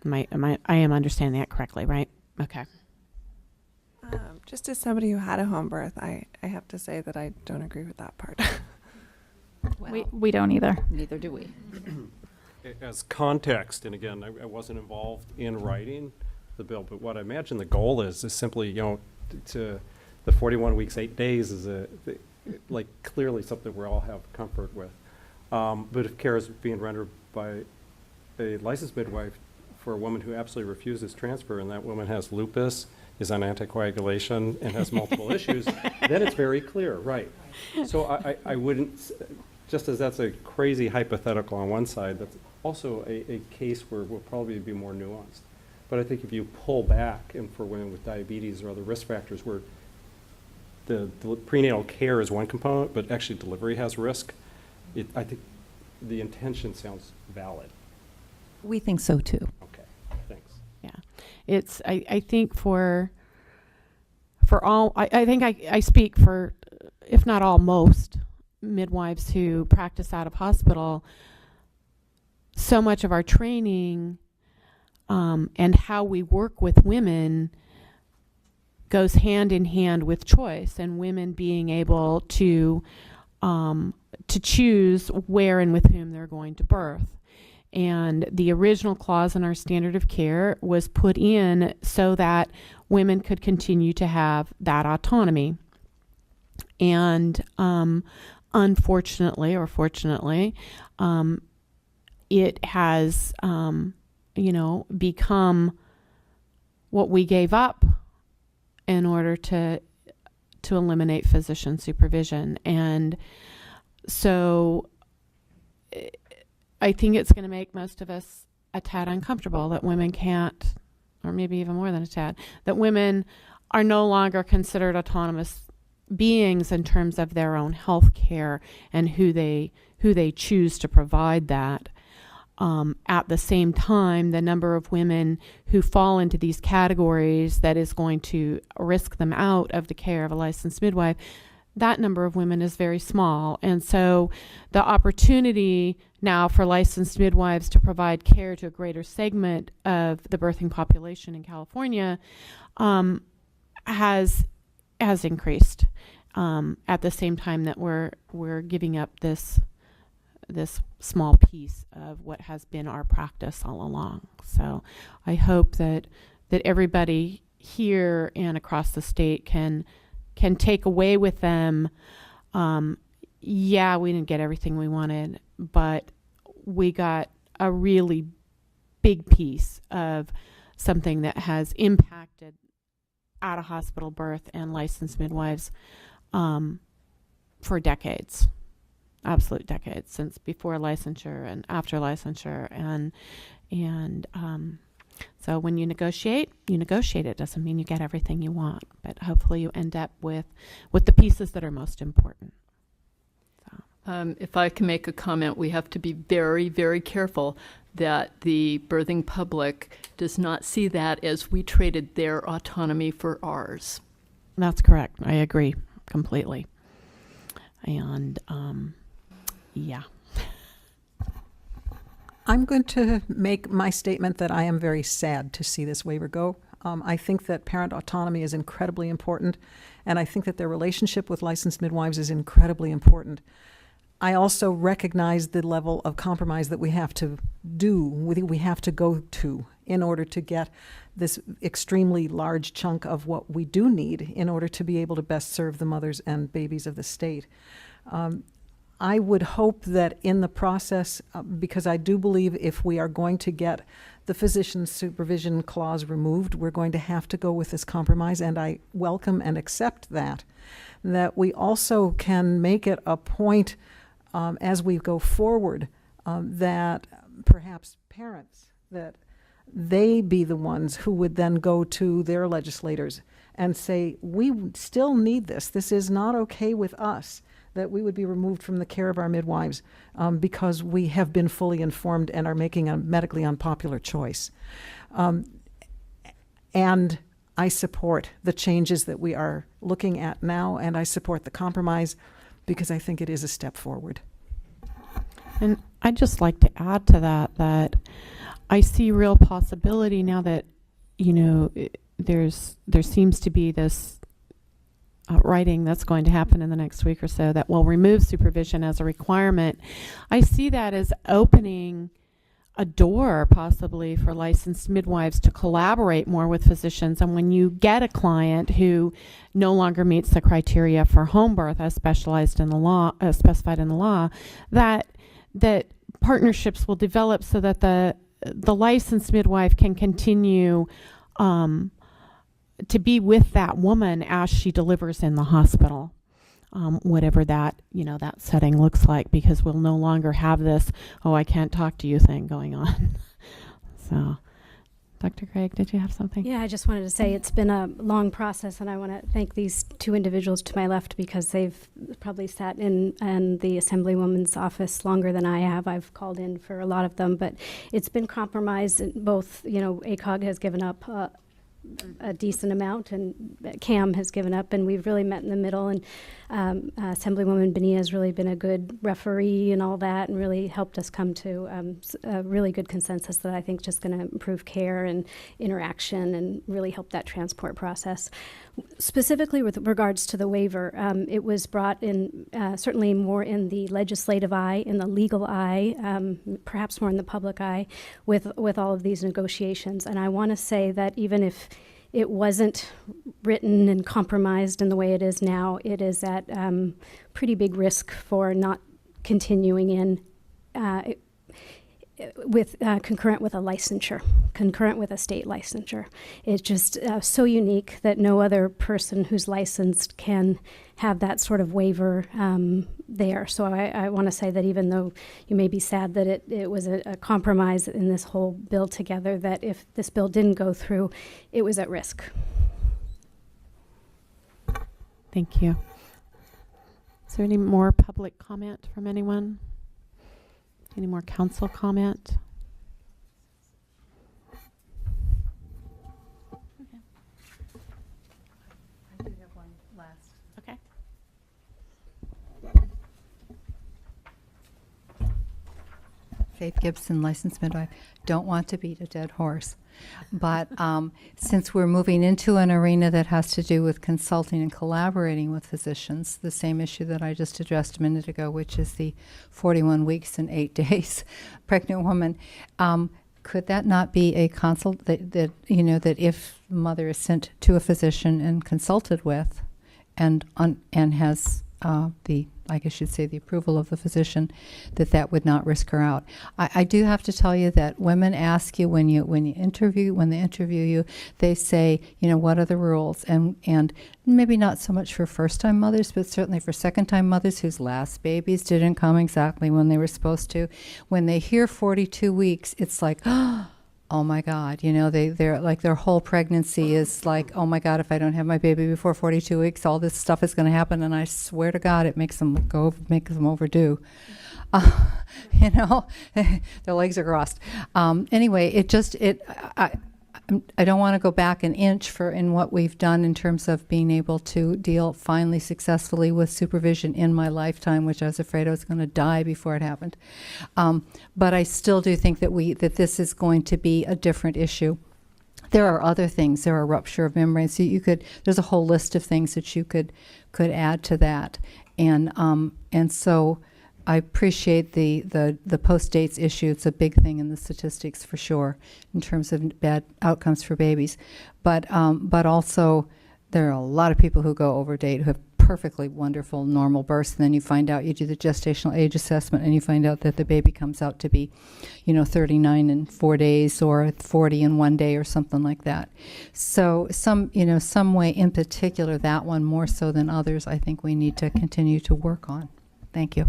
I am understanding that correctly, right? Okay. Just as somebody who had a home birth, I have to say that I don't agree with that part. We don't either. Neither do we. As context, and again, I wasn't involved in writing the bill, but what I imagine the goal is simply, to the 41 weeks, 8 days is like clearly something we all have comfort with. But if care is being rendered by a licensed midwife for a woman who absolutely refuses transfer, and that woman has lupus, is on anticoagulation, and has multiple issues, then it's very clear, right? So I wouldn't, just as that's a crazy hypothetical on one side, that's also a case where we'll probably be more nuanced. But I think if you pull back, and for women with diabetes or other risk factors where the prenatal care is one component, but actually delivery has risk, I think the intention sounds valid. We think so too. Okay, thanks. Yeah, it's. I think for all. I think I speak for, if not all, most midwives who practice out of hospital. So much of our training and how we work with women goes hand in hand with choice, and women being able to choose where and with whom they're going to birth. And the original clause in our standard of care was put in so that women could continue to have that autonomy. And unfortunately, or fortunately, it has, become what we gave up in order to eliminate physician supervision. And so I think it's going to make most of us a tad uncomfortable that women can't, or maybe even more than a tad, that women are no longer considered autonomous beings in terms of their own health care and who they choose to provide that. At the same time, the number of women who fall into these categories that is going to risk them out of the care of a licensed midwife, that number of women is very small. And so the opportunity now for licensed midwives to provide care to a greater segment of the birthing population in California has increased at the same time that we're giving up this small piece of what has been our practice all along. So I hope that everybody here and across the state can take away with them, yeah, we didn't get everything we wanted, but we got a really big piece of something that has impacted out of hospital birth and licensed midwives for decades. Absolute decades, since before licensure and after licensure. And so when you negotiate. It doesn't mean you get everything you want, but hopefully you end up with the pieces that are most important. So. If I can make a comment, we have to be very, very careful that the birthing public does not see that as we traded their autonomy for ours. That's correct. I agree completely. And yeah. I'm going to make my statement that I am very sad to see this waiver go. I think that parent autonomy is incredibly important, and I think that their relationship with licensed midwives is incredibly important. I also recognize the level of compromise that we have to go to in order to get this extremely large chunk of what we do need in order to be able to best serve the mothers and babies of the state. I would hope that in the process, because I do believe if we are going to get the physician supervision clause removed, we're going to have to go with this compromise, and I welcome and accept that we also can make it a point as we go forward that perhaps parents that they be the ones who would then go to their legislators and say, we still need this. This is not okay with us, that we would be removed from the care of our midwives because we have been fully informed and are making a medically unpopular choice. And I support the changes that we are looking at now, and I support the compromise because I think it is a step forward. And I'd just like to add to that, that I see real possibility now that, there seems to be this writing that's going to happen in the next week or so that will remove supervision as a requirement. I see that as opening a door possibly for licensed midwives to collaborate more with physicians. And when you get a client who no longer meets the criteria for home birth as specified in the law, that partnerships will develop so that the licensed midwife can continue to be with that woman as she delivers in the hospital, whatever that setting looks like, because we'll no longer have this, oh, I can't talk to you thing going on. So, Dr. Craig, did you have something? Yeah, I just wanted to say it's been a long process, and I want to thank these two individuals to my left because they've probably sat in the Assemblywoman's office longer than I have. I've called in for a lot of them, but it's been compromised. Both, ACOG has given up a decent amount, and CAM has given up, and we've really met in the middle. And Assemblywoman Bonilla has really been a good referee and all that, and really helped us come to a really good consensus that I think is just going to improve care and interaction and really help that transport process. Specifically with regards to the waiver, it was brought in certainly more in the legislative eye, in the legal eye, perhaps more in the public eye with all of these negotiations. And I want to say that even if it wasn't written and compromised in the way it is now, it is at pretty big risk for not continuing in with concurrent with a licensure, concurrent with a state licensure. It's just so unique that no other person who's licensed can have that sort of waiver there. So I want to say that even though you may be sad that it was a compromise in this whole bill together, that if this bill didn't go through, it was at risk. Thank you. Is there any more public comment from anyone? Any more council comment? Okay. I do have one last. Okay. Faith Gibson, licensed midwife. Don't want to beat a dead horse. But since we're moving into an arena that has to do with consulting and collaborating with physicians, the same issue that I just addressed a minute ago, which is the 41 weeks and 8 days pregnant woman, could that not be a consult that if the mother is sent to a physician and consulted with, and has the approval of the physician, that would not risk her out. I do have to tell you that women ask you when they interview you, they say, what are the rules? And maybe not so much for first-time mothers, but certainly for second-time mothers whose last babies didn't come exactly when they were supposed to. When they hear 42 weeks, it's like, oh my God, they're like, their whole pregnancy is like, oh my God, if I don't have my baby before 42 weeks, all this stuff is going to happen. And I swear to God, it makes them overdue. Their legs are crossed. Anyway, I don't want to go back an inch in what we've done in terms of being able to deal finally successfully with supervision in my lifetime, which I was afraid I was going to die before it happened. But I still do think that this is going to be a different issue. There are other things. There are rupture of membranes. So there's a whole list of things that you could add to that, and so I appreciate the post dates issue. It's a big thing in the statistics for sure in terms of bad outcomes for babies, but also there are a lot of people who go over date who have perfectly wonderful normal births, and then you find out, you do the gestational age assessment, and you find out that the baby comes out to be 39 in 4 days or 40 in 1 day or something like that. So some way in particular, that one more so than others, I think we need to continue to work on. Thank you.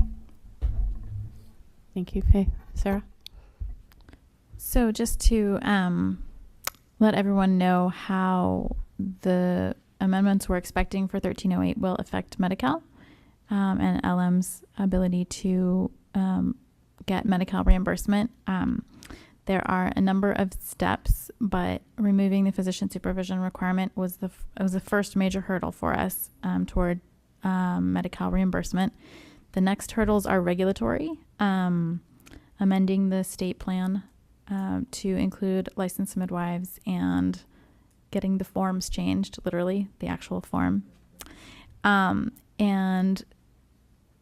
Thank you, Faith. Sarah? So just to let everyone know how the amendments we're expecting for 1308 will affect Medi-Cal and LM's ability to get Medi-Cal reimbursement. There are a number of steps, but removing the physician supervision requirement was the first major hurdle for us toward Medi-Cal reimbursement. The next hurdles are regulatory, amending the state plan to include licensed midwives and getting the forms changed, literally the actual form. And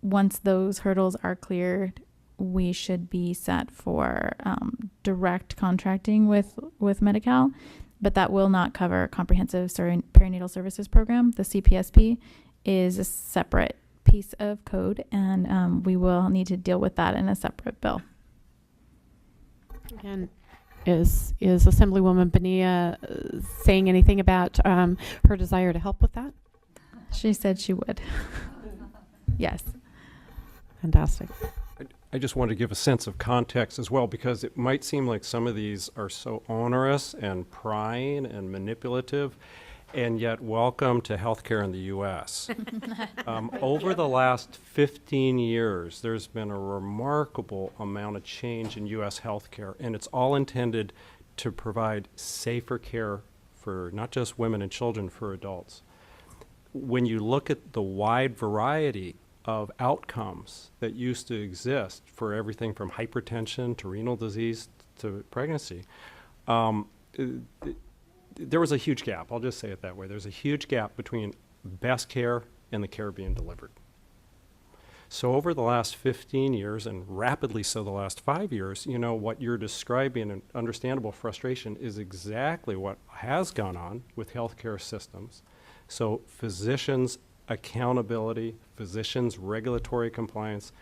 once those hurdles are cleared, we should be set for direct contracting with Medi-Cal, but that will not cover Comprehensive Perinatal Services Program. The CPSP is a separate piece of code, and we will need to deal with that in a separate bill. And is Assemblywoman Bonilla saying anything about her desire to help with that? She said she would. Yes. Fantastic. I just want to give a sense of context as well, because it might seem like some of these are so onerous and prying and manipulative, and yet welcome to healthcare in the U.S. Over the last 15 years, there's been a remarkable amount of change in U.S. healthcare, and it's all intended to provide safer care for not just women and children, for adults. When you look at the wide variety of outcomes that used to exist for everything from hypertension to renal disease to pregnancy, there was a huge gap. I'll just say it that way. There's a huge gap between best care and the care being delivered. So over the last 15 years, and rapidly so the last 5 years, you know, what you're describing, and understandable frustration, is exactly what has gone on with healthcare systems. So physicians' accountability, physicians' regulatory compliance,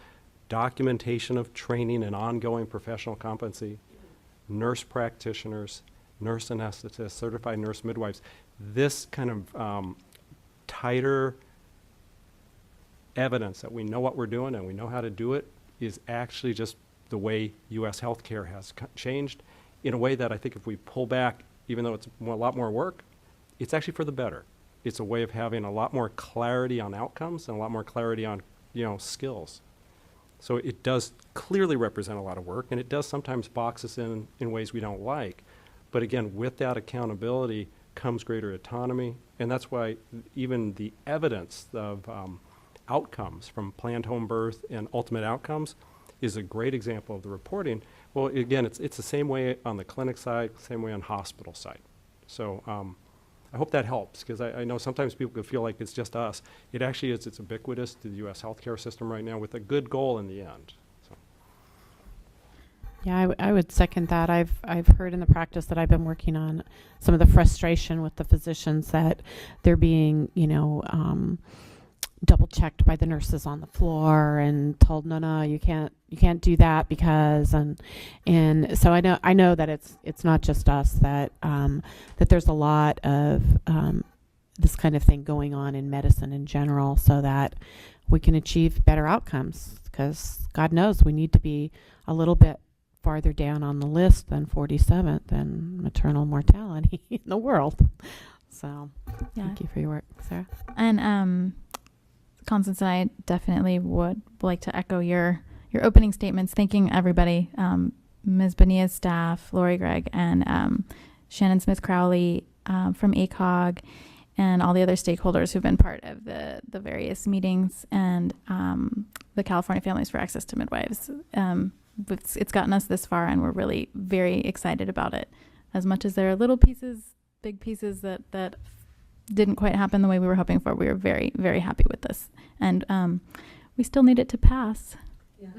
documentation of training and ongoing professional competency, nurse practitioners, nurse anesthetists, certified nurse midwives. This kind of tighter evidence that we know what we're doing and we know how to do it is actually just the way U.S. healthcare has changed in a way that I think if we pull back, even though it's a lot more work, it's actually for the better. It's a way of having a lot more clarity on outcomes and a lot more clarity on, you know, skills. So it does clearly represent a lot of work, and it does sometimes box us in ways we don't like. But again, with that accountability comes greater autonomy, and that's why even the evidence of outcomes from planned home birth and ultimate outcomes is a great example of the reporting. Well, again, it's the same way on the clinic side, same way on hospital side. So I hope that helps, because I know sometimes people could feel like it's just us. It actually is. It's ubiquitous to the U.S. healthcare system right now with a good goal in the end. So. Yeah, I would second that. I've heard in the practice that I've been working on some of the frustration with the physicians that they're being, you know, double checked by the nurses on the floor and told, no, you can't do that because, and so I know that it's not just us, that that there's a lot of this kind of thing going on in medicine in general, so that we can achieve better outcomes, because God knows we need to be a little bit farther down on the list than 47th in maternal mortality in the world. So Yeah. Thank you for your work, Sarah. And Constance and I definitely would like to echo your opening statements, thanking everybody, Ms. Bonilla's staff, Lori Gregg, and Shannon Smith-Crowley from ACOG, and all the other stakeholders who've been part of the various meetings, and the California Families for Access to Midwives. It's gotten us this far, and we're really very excited about it. As much as there are little pieces, big pieces that didn't quite happen the way we were hoping for, we were very, very happy with this. And we still need it to pass. Yeah.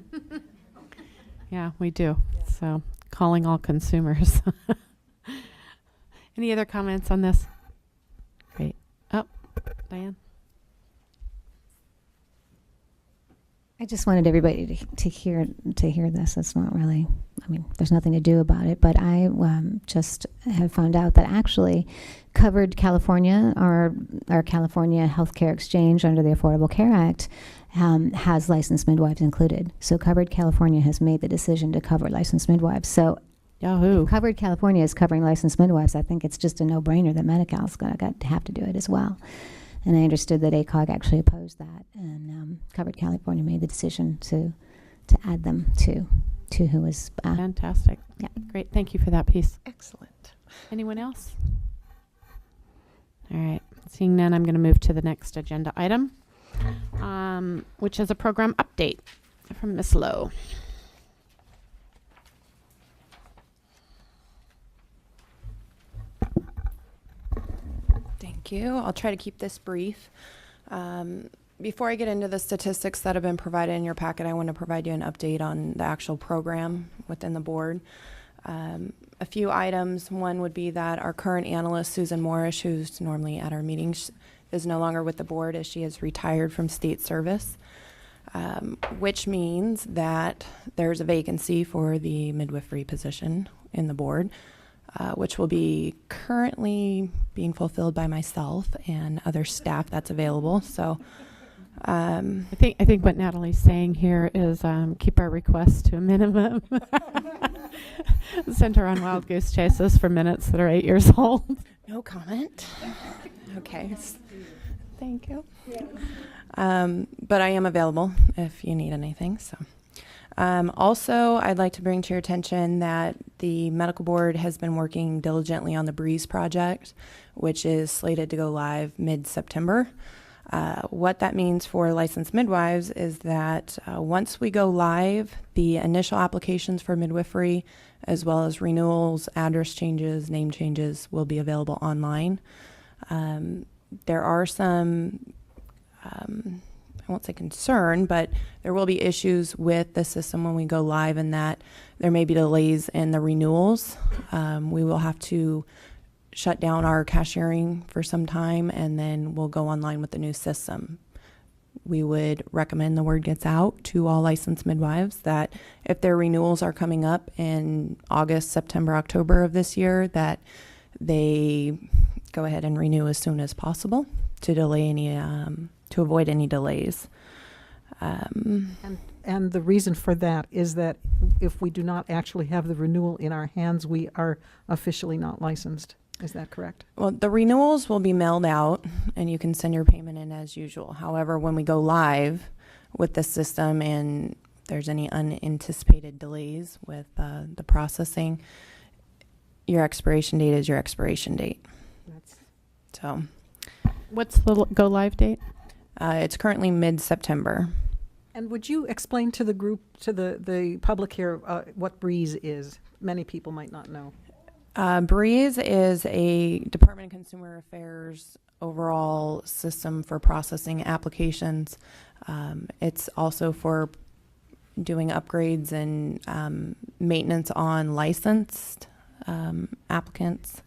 Yeah, we do. Yeah. So calling all consumers. Any other comments on this? Great. Oh, Diane. I just wanted everybody to hear this. It's not really, I mean, there's nothing to do about it, but I just have found out that actually Covered California, our California Healthcare Exchange under the Affordable Care Act, has licensed midwives included. So Covered California has made the decision to cover licensed midwives. So Yahoo. Covered California is covering licensed midwives. I think it's just a no-brainer that Medi-Cal's going to have to do it as well. And I understood that ACOG actually opposed that, and Covered California made the decision to add them to who was. Fantastic. Yeah. Great. Thank you for that piece. Excellent. Anyone else? All right. Seeing none, I'm going to move to the next agenda item, which is a program update from Ms. Lowe. Thank you. I'll try to keep this brief. Before I get into the statistics that have been provided in your packet, I want to provide you an update on the actual program within the board. A few items. One would be that our current analyst, Susan Morrish, who's normally at our meetings, is no longer with the board as she has retired from state service, which means that there's a vacancy for the midwifery position in the board, which will be currently being fulfilled by myself and other staff that's available. So I think what Natalie's saying here is keep our requests to a minimum. Send her on wild goose chases for minutes that are 8 years old. no comment. Okay. Thank you. But I am available if you need anything. So. Also, I'd like to bring to your attention that the medical board has been working diligently on the Breeze project, which is slated to go live mid-September. What that means for licensed midwives is that once we go live, the initial applications for midwifery, as well as renewals, address changes, name changes, will be available online. There are some I won't say concern, but there will be issues with the system when we go live, in that there may be delays in the renewals. We will have to shut down our cashiering for some time, and then we'll go online with the new system. We would recommend the word gets out to all licensed midwives that if their renewals are coming up in August, September, October of this year, that they go ahead and renew as soon as possible to delay any to avoid any delays. And the reason for that is that if we do not actually have the renewal in our hands, we are officially not licensed. Is that correct? Well, the renewals will be mailed out and you can send your payment in as usual. However, when we go live with the system and there's any unanticipated delays with the processing, your expiration date is your expiration date. So, what's the go live date? It's currently mid-September. And would you explain to the group, to the public here, what Breeze is? Many people might not know. Breeze is a Department of Consumer Affairs overall system for processing applications. It's also for doing upgrades and maintenance on licensed applicants.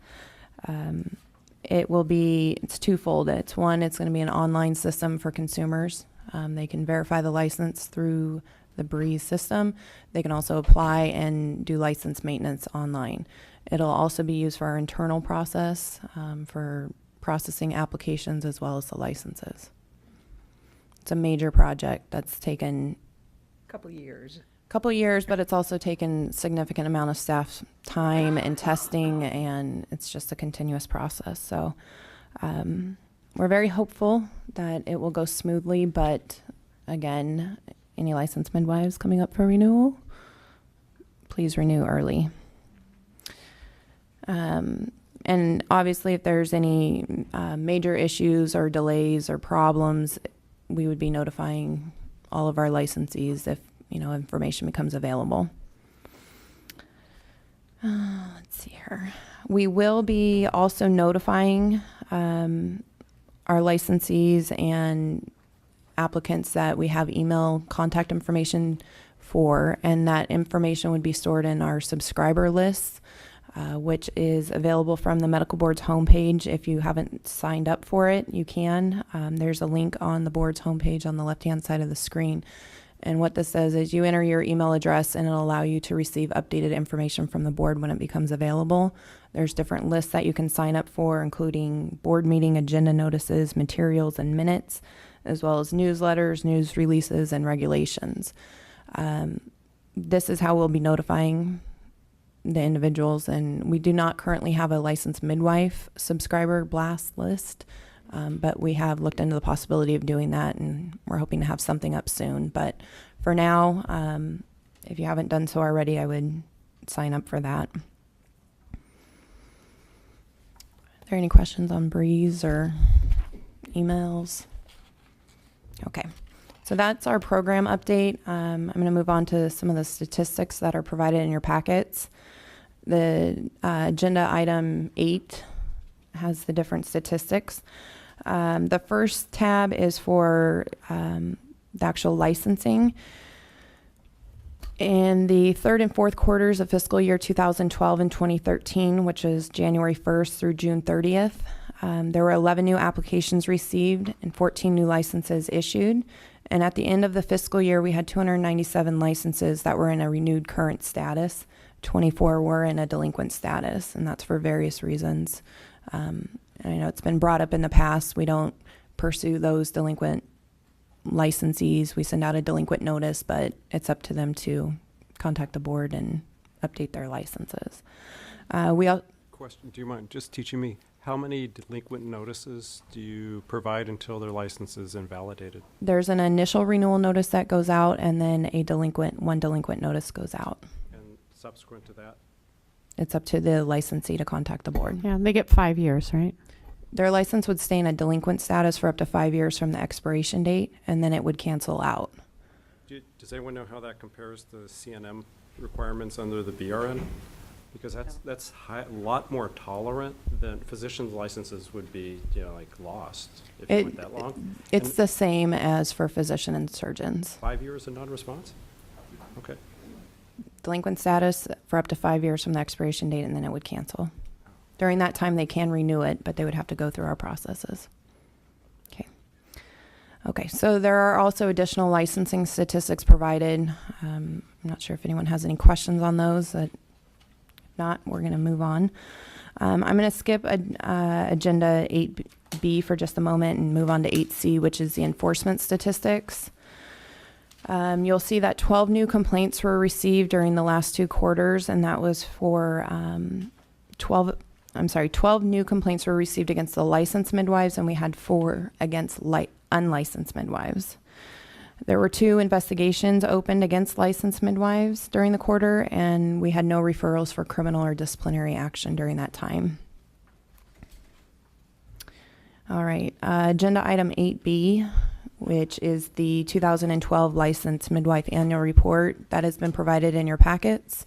It's twofold. It's one, it's going to be an online system for consumers. They can verify the license through the Breeze system. They can also apply and do license maintenance online. It'll also be used for our internal process for processing applications as well as the licenses. It's a major project that's taken A couple years, but it's also taken significant amount of staff time and testing, and it's just a continuous process. So we're very hopeful that it will go smoothly, but again, any licensed midwives coming up for renewal, please renew early. And obviously, if there's any major issues or delays or problems, we would be notifying all of our licensees if information becomes available. Let's see here. We will be also notifying our licensees and applicants that we have email contact information for, and that information would be stored in our subscriber list, which is available from the medical board's homepage. If you haven't signed up for it, you can. There's a link on the board's homepage on the left-hand side of the screen. And what this says is you enter your email address and it'll allow you to receive updated information from the board when it becomes available. There's different lists that you can sign up for, including board meeting agenda notices, materials, and minutes, as well as newsletters, news releases, and regulations. This is how we'll be notifying the individuals, and we do not currently have a licensed midwife subscriber blast list, but we have looked into the possibility of doing that, and we're hoping to have something up soon. But for now, if you haven't done so already, I would sign up for that. Are there any questions on Breeze or emails? Okay, so that's our program update. I'm going to move on to some of the statistics that are provided in your packets. The agenda item 8 has the different statistics. The first tab is for the actual licensing. In the third and fourth quarters of fiscal year 2012 and 2013, which is January 1st through June 30th, there were 11 new applications received and 14 new licenses issued. And at the end of the fiscal year, we had 297 licenses that were in a renewed current status. 24 were in a delinquent status, and that's for various reasons. And I know it's been brought up in the past. We don't pursue those delinquent licensees. We send out a delinquent notice, but it's up to them to contact the board and update their licenses. Question, do you mind just teaching me how many delinquent notices do you provide until their license is invalidated? There's an initial renewal notice that goes out, and then one delinquent notice goes out. And subsequent to that? It's up to the licensee to contact the board. Yeah, they get 5 years, right? Their license would stay in a delinquent status for up to 5 years from the expiration date, and then it would cancel out. Does anyone know how that compares to CNM requirements under the BRN? Because that's a lot more tolerant than physicians' licenses would be, like lost if it went that long. It's And the same as for physician and surgeons. 5 years of non-response? Okay. Delinquent status for up to 5 years from the expiration date, and then it would cancel. During that time, they can renew it, but they would have to go through our processes. Okay, so there are also additional licensing statistics provided. I'm not sure if anyone has any questions on those. If not, we're going to move on. I'm going to skip agenda 8B for just a moment and move on to 8C, which is the enforcement statistics. You'll see that 12 new complaints were received during the last 2 quarters, and that was for 12 new complaints were received against the licensed midwives, and we had 4 against unlicensed midwives. There were 2 investigations opened against licensed midwives during the quarter, and we had no referrals for criminal or disciplinary action during that time. All right, agenda item 8B, which is the 2012 licensed midwife annual report that has been provided in your packets.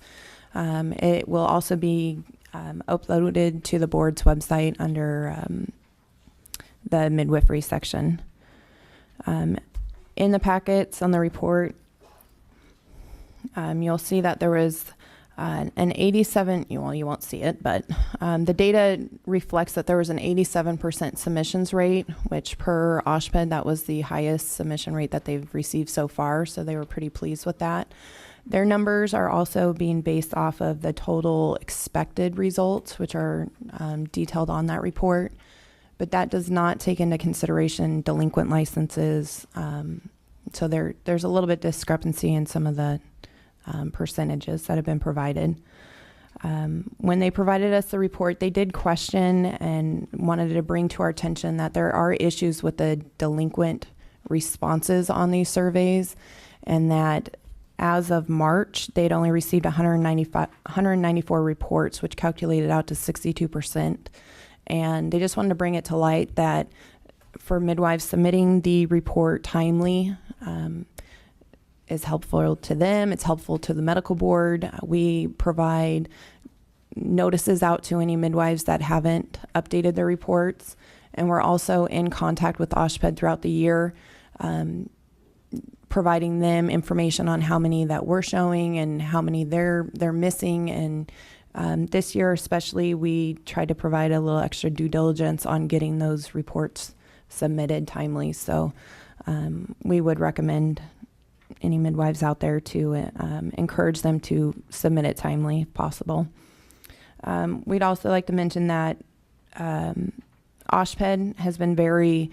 It will also be uploaded to the board's website under the midwifery section. In the packets on the report, you'll see that there was an 87, well, you won't see it, but the data reflects that there was an 87% submissions rate, which per OSHPD, that was the highest submission rate that they've received so far, so they were pretty pleased with that. Their numbers are also being based off of the total expected results, which are detailed on that report, but that does not take into consideration delinquent licenses. So there's a little bit discrepancy in some of the percentages that have been provided. When they provided us the report, they did question and wanted to bring to our attention that there are issues with the delinquent responses on these surveys, and that as of March, they'd only received 194 reports, which calculated out to 62%. And they just wanted to bring it to light that for midwives, submitting the report timely is helpful to them. It's helpful to the medical board. We provide notices out to any midwives that haven't updated their reports. And we're also in contact with OSHPD throughout the year, providing them information on how many that we're showing and how many they're missing. And this year especially, we tried to provide a little extra due diligence on getting those reports submitted timely. So we would recommend any midwives out there to encourage them to submit it timely if possible. We'd also like to mention that OSHPD has been very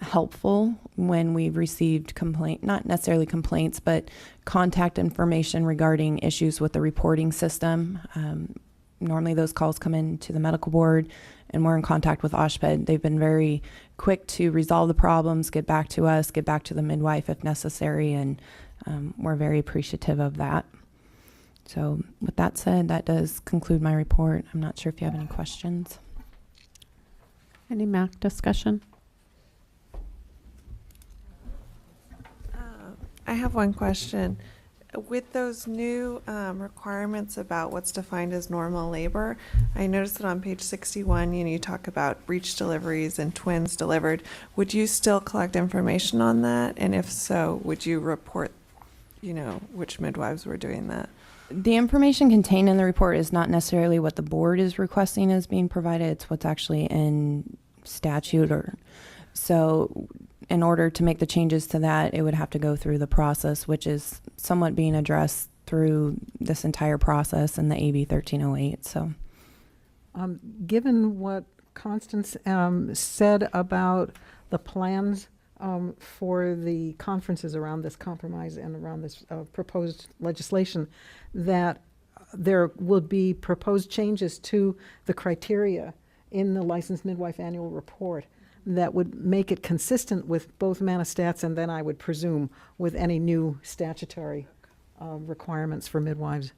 helpful when we've received not necessarily complaints, but contact information regarding issues with the reporting system. Normally those calls come in to the medical board and we're in contact with OSHPD. They've been very quick to resolve the problems, get back to us, get back to the midwife if necessary, and we're very appreciative of that. So with that said, that does conclude my report. I'm not sure if you have any questions. Any MAC discussion? I have one question. With those new requirements about what's defined as normal labor, I noticed that on page 61, you talk about breech deliveries and twins delivered. Would you still collect information on that? And if so, would you report, which midwives were doing that? The information contained in the report is not necessarily what the board is requesting as being provided. It's what's actually in statute. So in order to make the changes to that, it would have to go through the process, which is somewhat being addressed through this entire process in the AB 1308. So, Given what Constance said about the plans for the conferences around this compromise and around this proposed legislation, that there will be proposed changes to the criteria in the licensed midwife annual report that would make it consistent with both Manistats and then I would presume with any new statutory requirements for midwives.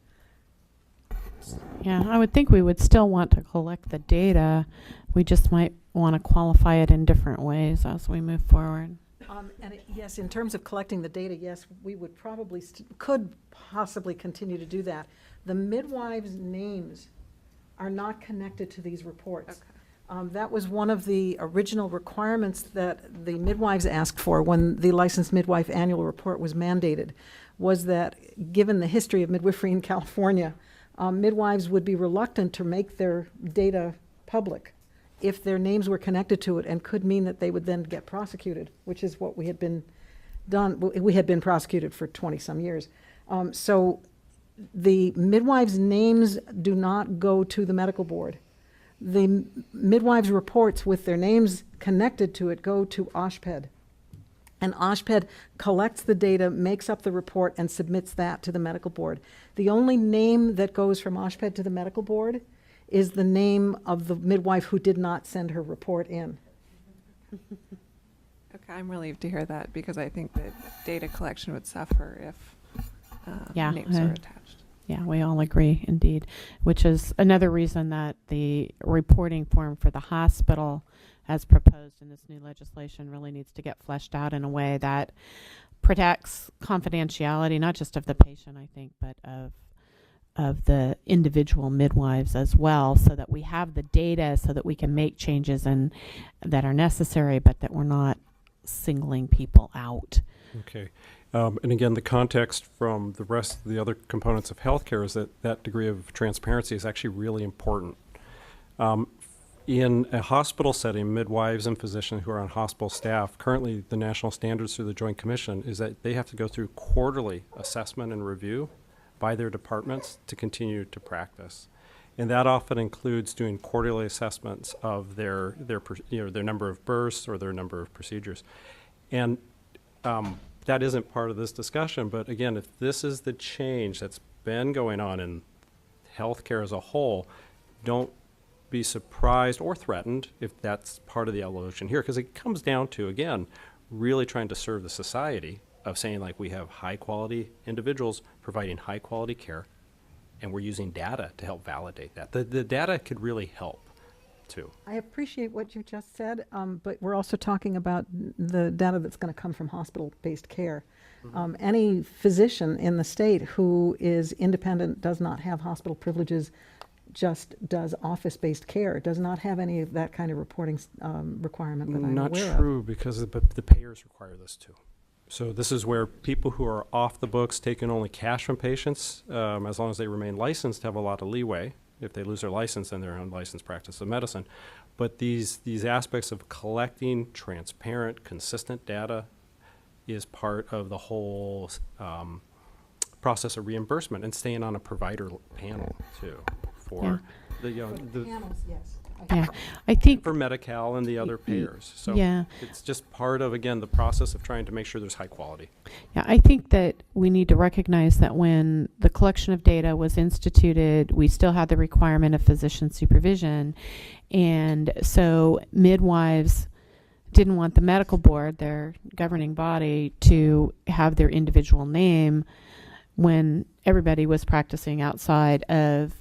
Yeah, I would think we would still want to collect the data. We just might want to qualify it in different ways as we move forward. Yes, in terms of collecting the data, yes, we would probably could possibly continue to do that. The midwives' names are not connected to these reports. Okay. That was one of the original requirements that the midwives asked for when the licensed midwife annual report was mandated, was that given the history of midwifery in California, midwives would be reluctant to make their data public if their names were connected to it, and could mean that they would then get prosecuted, which is what we had been prosecuted for 20 some years. So the midwives' names do not go to the medical board. The midwives' reports with their names connected to it go to OSHPD. And OSHPD collects the data, makes up the report, and submits that to the medical board. The only name that goes from OSHPD to the medical board is the name of the midwife who did not send her report in. Okay, I'm relieved to hear that because I think that data collection would suffer if names are attached. Yeah, we all agree, indeed, which is another reason that the reporting form for the hospital, as proposed in this new legislation, really needs to get fleshed out in a way that protects confidentiality, not just of the patient, I think, but of the individual midwives as well, so that we have the data so that we can make changes that are necessary, but that we're not singling people out. Okay. And again, the context from the rest of the other components of healthcare is that degree of transparency is actually really important. In a hospital setting, midwives and physicians who are on hospital staff, currently the national standards through the Joint Commission is that they have to go through quarterly assessment and review by their departments to continue to practice. And that often includes doing quarterly assessments of their number of births or their number of procedures. And that isn't part of this discussion, but again, if this is the change that's been going on in healthcare as a whole, don't be surprised or threatened if that's part of the evolution here, because it comes down to, again, really trying to serve the society of saying, like, we have high quality individuals providing high quality care, and we're using data to help validate that. The data could really help too. I appreciate what you just said, but we're also talking about the data that's going to come from hospital-based care. Mm-hmm. Any physician in the state who is independent, does not have hospital privileges, just does office-based care, does not have any of that kind of reporting requirement that I'm aware of. Not true, because the payers require this too. So this is where people who are off the books taking only cash from patients, as long as they remain licensed, have a lot of leeway. If they lose their license, then they're unlicensed practice of medicine. But these aspects of collecting transparent, consistent data is part of the whole process of reimbursement, and staying on a provider panel too. For the panels, yes. Yeah, I think, for Medi-Cal and the other payers. So yeah. it's just part of, again, the process of trying to make sure there's high quality. Yeah, I think that we need to recognize that when the collection of data was instituted, we still had the requirement of physician supervision. And so midwives didn't want the medical board, their governing body, to have their individual name when everybody was practicing outside of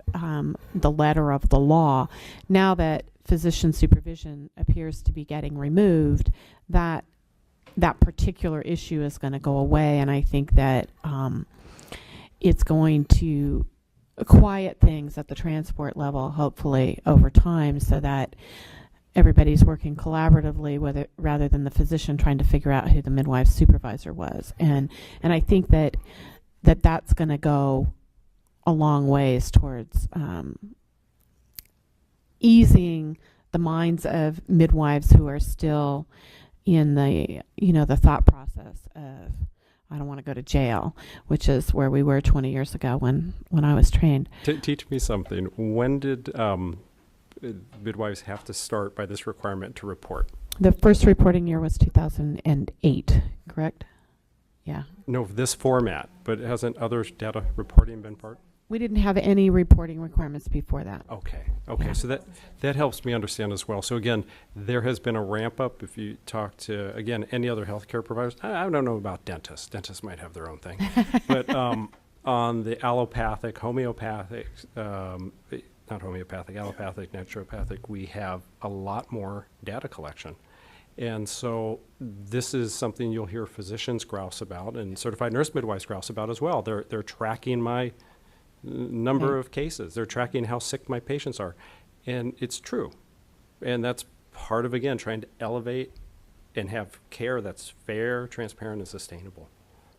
the letter of the law. Now that physician supervision appears to be getting removed, that particular issue is going to go away, and I think that it's going to quiet things at the transport level, hopefully, over time, so that everybody's working collaboratively rather than the physician trying to figure out who the midwife supervisor was. And I think that's going to go a long ways towards easing the minds of midwives who are still in the thought process of, I don't want to go to jail, which is where we were 20 years ago when I was trained. Teach me something. When did midwives have to start by this requirement to report? The first reporting year was 2008, correct? Yeah. No, this format, but hasn't other data reporting been part? We didn't have any reporting requirements before that. Okay. Yeah. So that helps me understand as well. So again, there has been a ramp up. If you talk to, again, any other healthcare providers, I don't know about dentists. Dentists might have their own thing. But on the allopathic, homeopathic, not homeopathic, allopathic, naturopathic, we have a lot more data collection. And so this is something you'll hear physicians grouse about and certified nurse midwives grouse about as well. They're tracking my number of cases. They're tracking how sick my patients are. And it's true. And that's part of, again, trying to elevate and have care that's fair, transparent, and sustainable.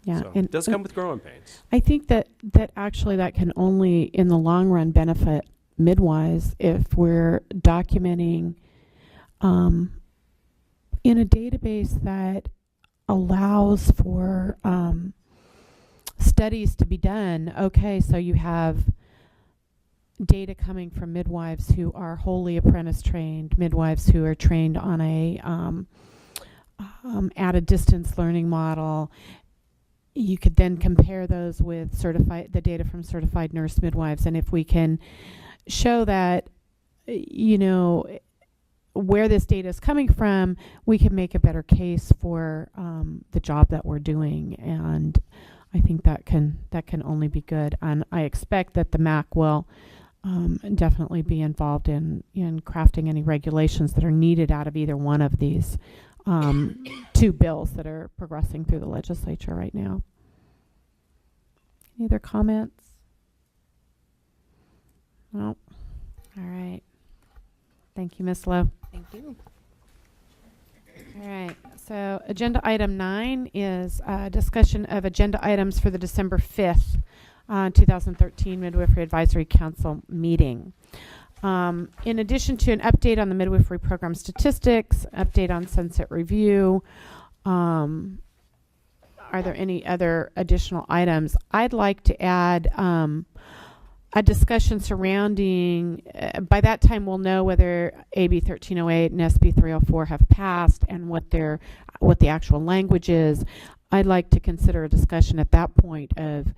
Yeah, So and it does come with growing pains. I think that actually that can only, in the long run, benefit midwives if we're documenting in a database that allows for studies to be done. Okay, so you have data coming from midwives who are wholly apprentice trained, midwives who are trained on a at a distance learning model. You could then compare those with the data from certified nurse midwives, and if we can show that, where this data is coming from, we can make a better case for the job that we're doing, and I think that can only be good. And I expect that the MAC will definitely be involved in crafting any regulations that are needed out of either one of these two bills that are progressing through the legislature right now. Any other comments? No. All right. Thank you, Ms. Lowe. Thank you. All right. So agenda item 9 is discussion of agenda items for the December 5th, 2013 Midwifery Advisory Council meeting. In addition to an update on the midwifery program statistics, update on sunset review, are there any other additional items? I'd like to add a discussion surrounding, by that time we'll know whether AB 1308 and SB 304 have passed and what the actual language is. I'd like to consider a discussion at that point of,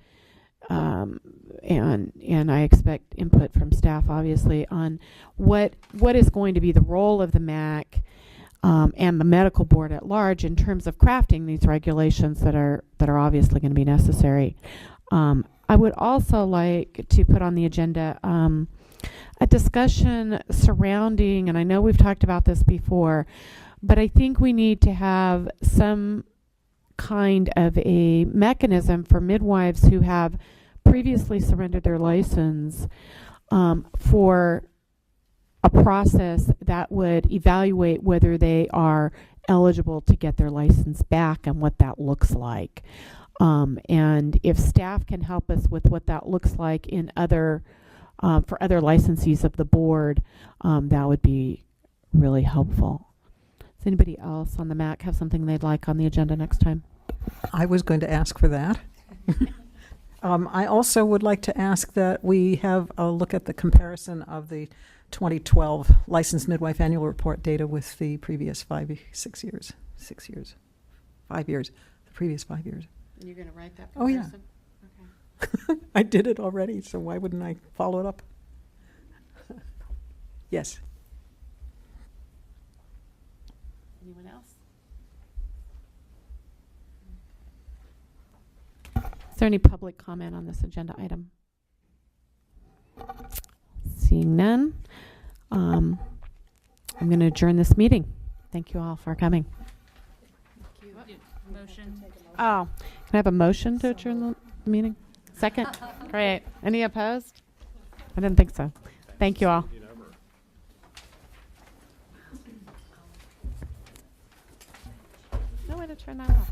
and I expect input from staff obviously on what is going to be the role of the MAC and the medical board at large in terms of crafting these regulations that are obviously going to be necessary. I would also like to put on the agenda a discussion surrounding, and I know we've talked about this before, but I think we need to have some kind of a mechanism for midwives who have previously surrendered their license for a process that would evaluate whether they are eligible to get their license back and what that looks like. And if staff can help us with what that looks like in other, for other licensees of the board, that would be really helpful. Does anybody else on the MAC have something they'd like on the agenda next time? I was going to ask for that. I also would like to ask that we have a look at the comparison of the 2012 licensed midwife annual report data with the previous 5 years, the previous 5 years. You're going to write that Oh, yeah. comparison? Okay. I did it already, so why wouldn't I follow it up? Yes. Anyone else? Is there any public comment on this agenda item? Seeing none, I'm going to adjourn this meeting. Thank you all for coming. Motion. Oh, can I have a motion to adjourn the meeting? Second? Great. Any opposed? I didn't think so. Thank you all. No way to turn that off.